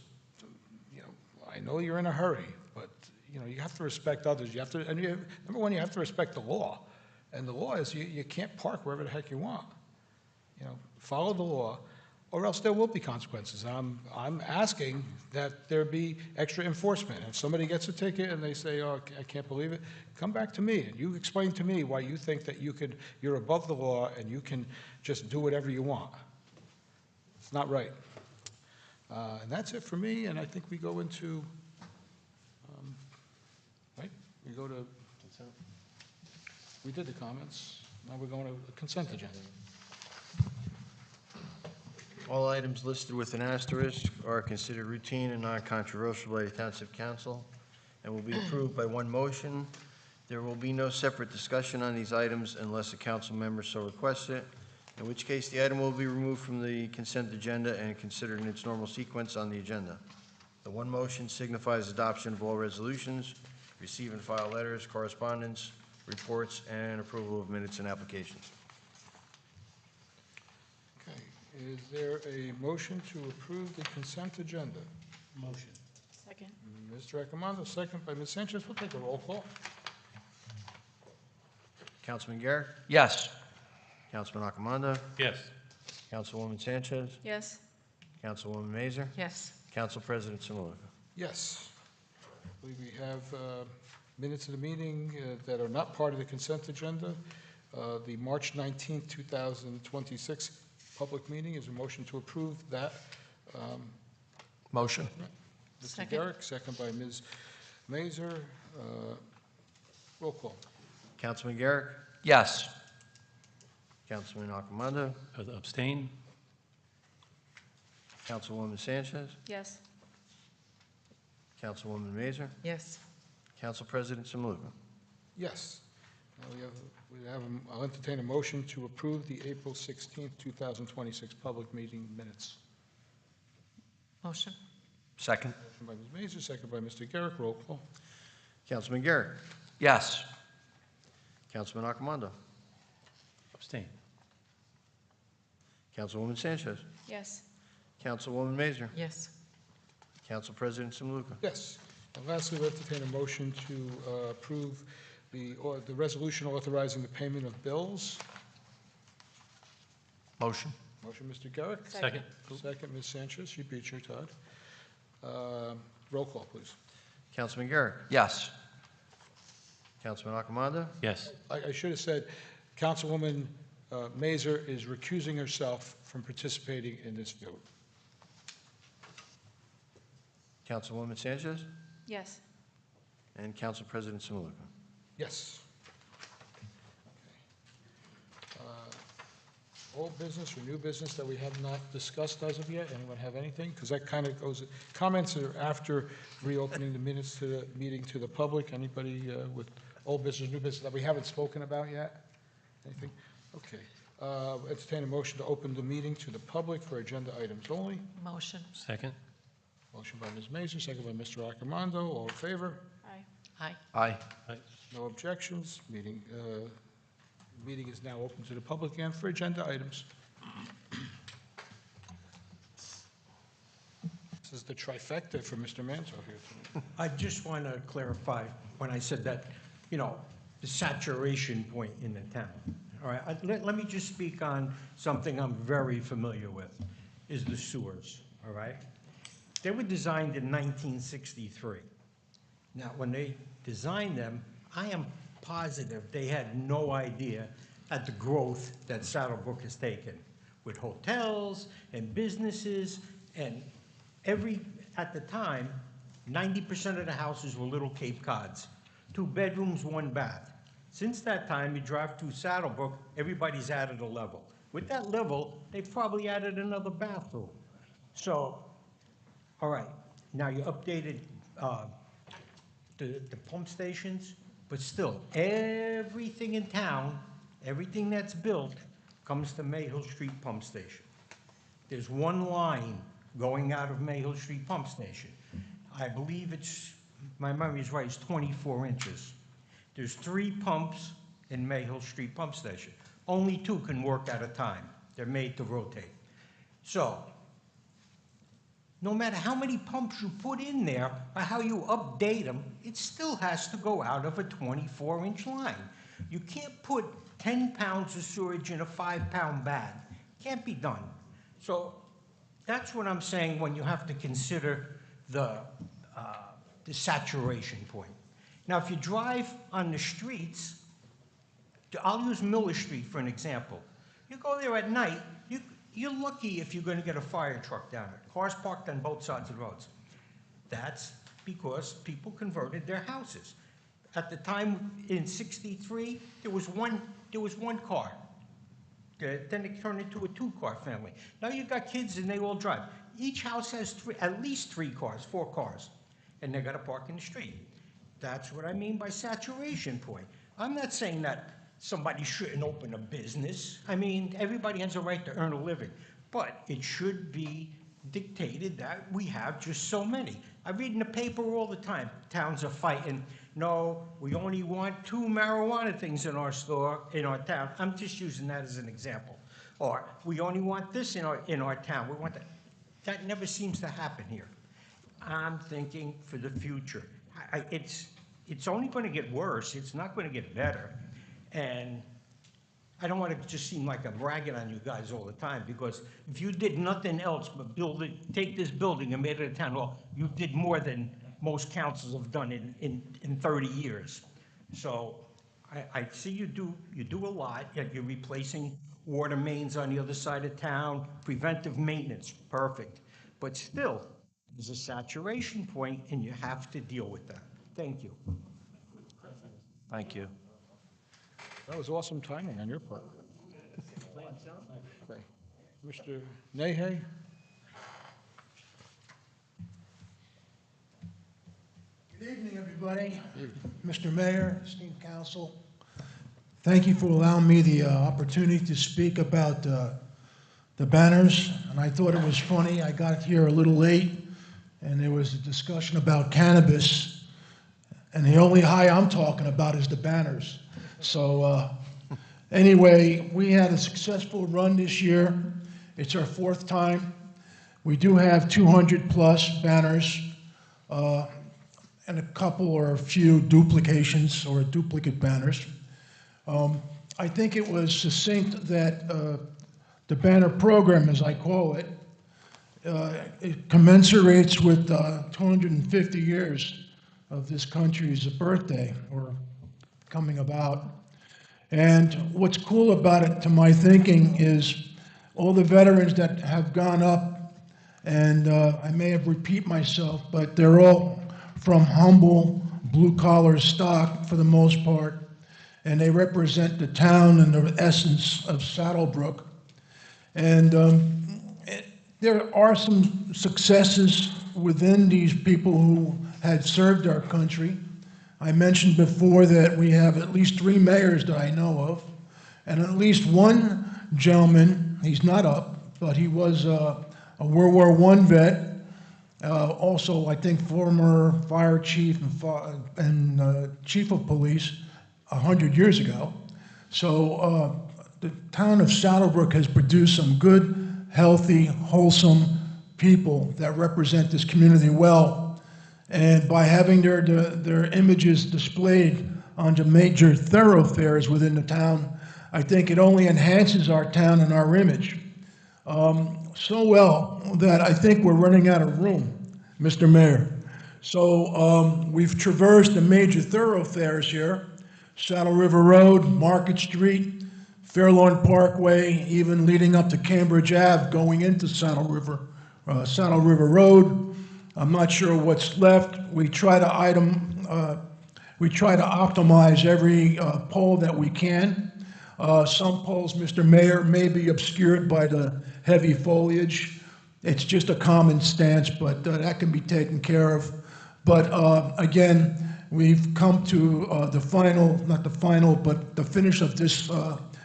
I know you're in a hurry, but, you have to respect others. You have to, and number one, you have to respect the law. And the law is you can't park wherever the heck you want. Follow the law, or else there will be consequences. I'm asking that there be extra enforcement. If somebody gets a ticket and they say, "Oh, I can't believe it," come back to me and you explain to me why you think that you're above the law and you can just do whatever you want. It's not right. And that's it for me, and I think we go into, right? We go to, we did the comments, now we're going to the consent agenda. All items listed with an asterisk are considered routine and non-controversial by the Township Council and will be approved by one motion. There will be no separate discussion on these items unless a council member so requests it, in which case the item will be removed from the consent agenda and considered in its normal sequence on the agenda. The one motion signifies adoption of all resolutions, receive and file letters, correspondence, reports, and approval of minutes and applications. Okay, is there a motion to approve the consent agenda? Motion. Second. Mr. Accomando, second by Ms. Sanchez. We'll take a roll call. Councilman Garrett? Yes. Councilman Accomando? Yes. Councilwoman Sanchez? Yes. Councilwoman Mazer? Yes. Council President Simulka? Yes. I believe we have minutes of the meeting that are not part of the consent agenda. The March 19th, 2026 public meeting, is a motion to approve that. Motion. Mr. Second. Garrick, second by Ms. Mazer. Roll call. Councilman Garrett? Yes. Councilman Accomando? Abstain? Councilwoman Sanchez? Yes. Councilwoman Mazer? Yes. Council President Simulka? Yes. Now I'll entertain a motion to approve the April 16th, 2026 public meeting minutes. Motion. Second? Motion by Ms. Mazur, second by Mr. Garrick. Roll call. Councilman Garrett. Yes. Councilman Arcamando. Abstain. Councilwoman Sanchez. Yes. Councilwoman Mazur. Yes. Council President Simuluka. Yes. And lastly, we'll entertain a motion to approve the resolution authorizing the payment of bills. Motion? Motion, Mr. Garrick. Second. Second, Ms. Sanchez. You beat your Todd. Roll call, please. Councilman Garrett. Yes. Councilman Arcamando. Yes. I should have said, Councilwoman Mazur is recusing herself from participating in this vote. Councilwoman Sanchez. Yes. And Council President Simuluka. Yes. Old business or new business that we have not discussed as of yet? Anyone have anything? Because that kind of goes, comments are after reopening the minutes to the meeting to the public. Anybody with old business, new business that we haven't spoken about yet? Anything? Okay. Entertain a motion to open the meeting to the public for agenda items only. Motion. Second. Motion by Ms. Mazur, second by Mr. Arcamando. All in favor? Aye. Aye. Aye. No objections. Meeting is now open to the public and for agenda items. This is the trifecta for Mr. Manzo here tonight. I just want to clarify when I said that, the saturation point in the town. All right, let me just speak on something I'm very familiar with, is the sewers, all right? They were designed in 1963. Now, when they designed them, I am positive they had no idea at the growth that Saddlebrook has taken with hotels and businesses and at the time, 90% of the houses were little Cape Cods, 2 bedrooms, 1 bath. Since that time, you drive through Saddlebrook, everybody's added a level. With that level, they've probably added another bathroom. So, all right, now you updated the pump stations, but still, everything in town, everything that's built comes to Mayhill Street Pump Station. There's one line going out of Mayhill Street Pump Station. I believe my memory is right, it's 24 inches. There's 3 pumps in Mayhill Street Pump Station. Only 2 can work at a time. They're made to rotate. So, no matter how many pumps you put in there or how you update them, it still has to go out of a 24-inch line. You can't put 10 pounds of sewage in a 5-pound bag. Can't be done. So that's what I'm saying when you have to consider the saturation point. Now, if you drive on the streets, I'll use Miller Street for an example. You go there at night, you're lucky if you're going to get a fire truck down there. Cars parked on both sides of the roads. That's because people converted their houses. At the time in '63, there was one car. Then it turned into a 2-car family. Now you've got kids and they all drive. Each house has at least 3 cars, 4 cars, and they got to park in the street. That's what I mean by saturation point. I'm not saying that somebody shouldn't open a business. I mean, everybody has a right to earn a living, but it should be dictated that we have just so many. I read in the paper all the time, towns are fighting. No, we only want 2 marijuana things in our store, in our town. I'm just using that as an example. Or we only want this in our town. We want that. That never seems to happen here. I'm thinking for the future. It's only going to get worse. It's not going to get better. And I don't want to just seem like I'm bragging on you guys all the time, because if you did nothing else but take this building and made it a town hall, you did more than most councils have done in 30 years. So I see you do a lot. You're replacing water mains on the other side of town, preventive maintenance, perfect. But still, there's a saturation point, and you have to deal with that. Thank you. Thank you. That was awesome timing on your part. Okay. Mr. Nahay? Good evening, everybody. Mr. Mayor, esteemed council, thank you for allowing me the opportunity to speak about the banners, and I thought it was funny. I got here a little late, and there was a discussion about cannabis, and the only high I'm talking about is the banners. So anyway, we had a successful run this year. It's our 4th time. We do have 200+ banners, and a couple or a few duplications or duplicate banners. I think it was succinct that the banner program, as I call it, it commensurates with 250 years of this country's birthday, or coming about. And what's cool about it, to my thinking, is all the veterans that have gone up, and I may have repeat myself, but they're all from humble blue-collar stock for the most part, and they represent the town and the essence of Saddlebrook. And there are some successes within these people who had served our country. I mentioned before that we have at least 3 mayors that I know of, and at least one gentleman, he's not up, but he was a World War I vet, also I think former fire chief and chief of police 100 years ago. So the town of Saddlebrook has produced some good, healthy, wholesome people that represent this community well. And by having their images displayed onto major thoroughfares within the town, I think it only enhances our town and our image. So well that I think we're running out of room, Mr. Mayor. So we've traversed the major thoroughfares here: Saddle River Road, Market Street, Fairlawn Parkway, even leading up to Cambridge Ave, going into Saddle River Road. I'm not sure what's left. We try to optimize every pole that we can. Some poles, Mr. Mayor, may be obscured by the heavy foliage. It's just a common stance, but that can be taken care of. But again, we've come to the final, not the final, but the finish of this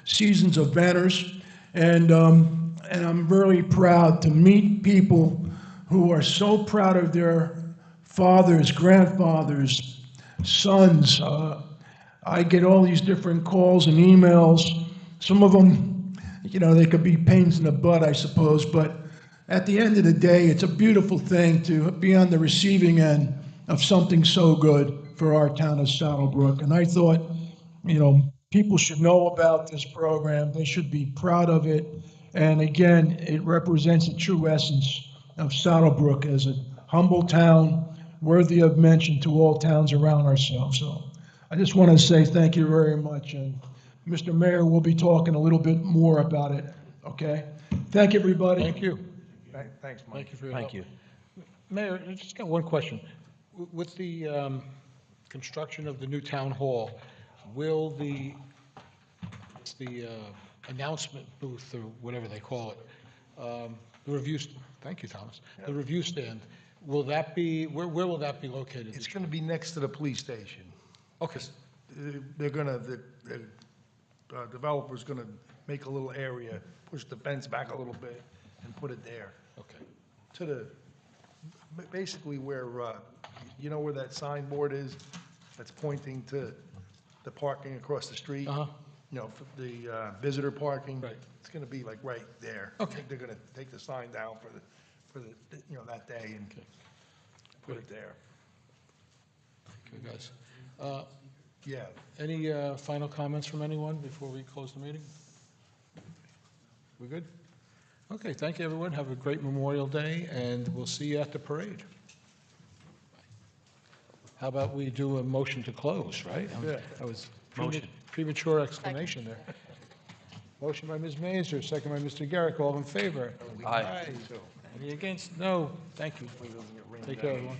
seasons of banners. And I'm really proud to meet people who are so proud of their fathers, grandfathers, sons. I get all these different calls and emails. Some of them, you know, they could be pains in the butt, I suppose, but at the end of the day, it's a beautiful thing to be on the receiving end of something so good for our town of Saddlebrook. And I thought, you know, people should know about this program. They should be proud of it. And again, it represents the true essence of Saddlebrook as a humble town, worthy of mention to all towns around ourselves. So I just want to say thank you very much. And Mr. Mayor, we'll be talking a little bit more about it, okay? Thank you, everybody. Thank you. Thanks, Mike. Thank you for your help. Mayor, I just got one question. With the construction of the new town hall, will the announcement booth, or whatever they call it, the review, thank you, Thomas, the review stand, will that be, where will that be located? It's going to be next to the police station. Okay. They're going to, the developer's going to make a little area, push the fence back a little bit and put it there. Okay. To the, basically where, you know where that signboard is that's pointing to the parking across the street? Uh-huh. You know, for the visitor parking. Right. It's going to be like right there. Okay. I think they're going to take the sign down for the, you know, that day and put it there. Okay, guys. Yeah. Any final comments from anyone before we close the meeting? We good? Okay, thank you, everyone. Have a great Memorial Day, and we'll see you at the parade. How about we do a motion to close, right? Yeah. That was Motion. premature explanation there. Motion by Ms. Mazer, second by Mr. Garrick. All in favor? Aye. Any against? No. Thank you. Take care, everyone.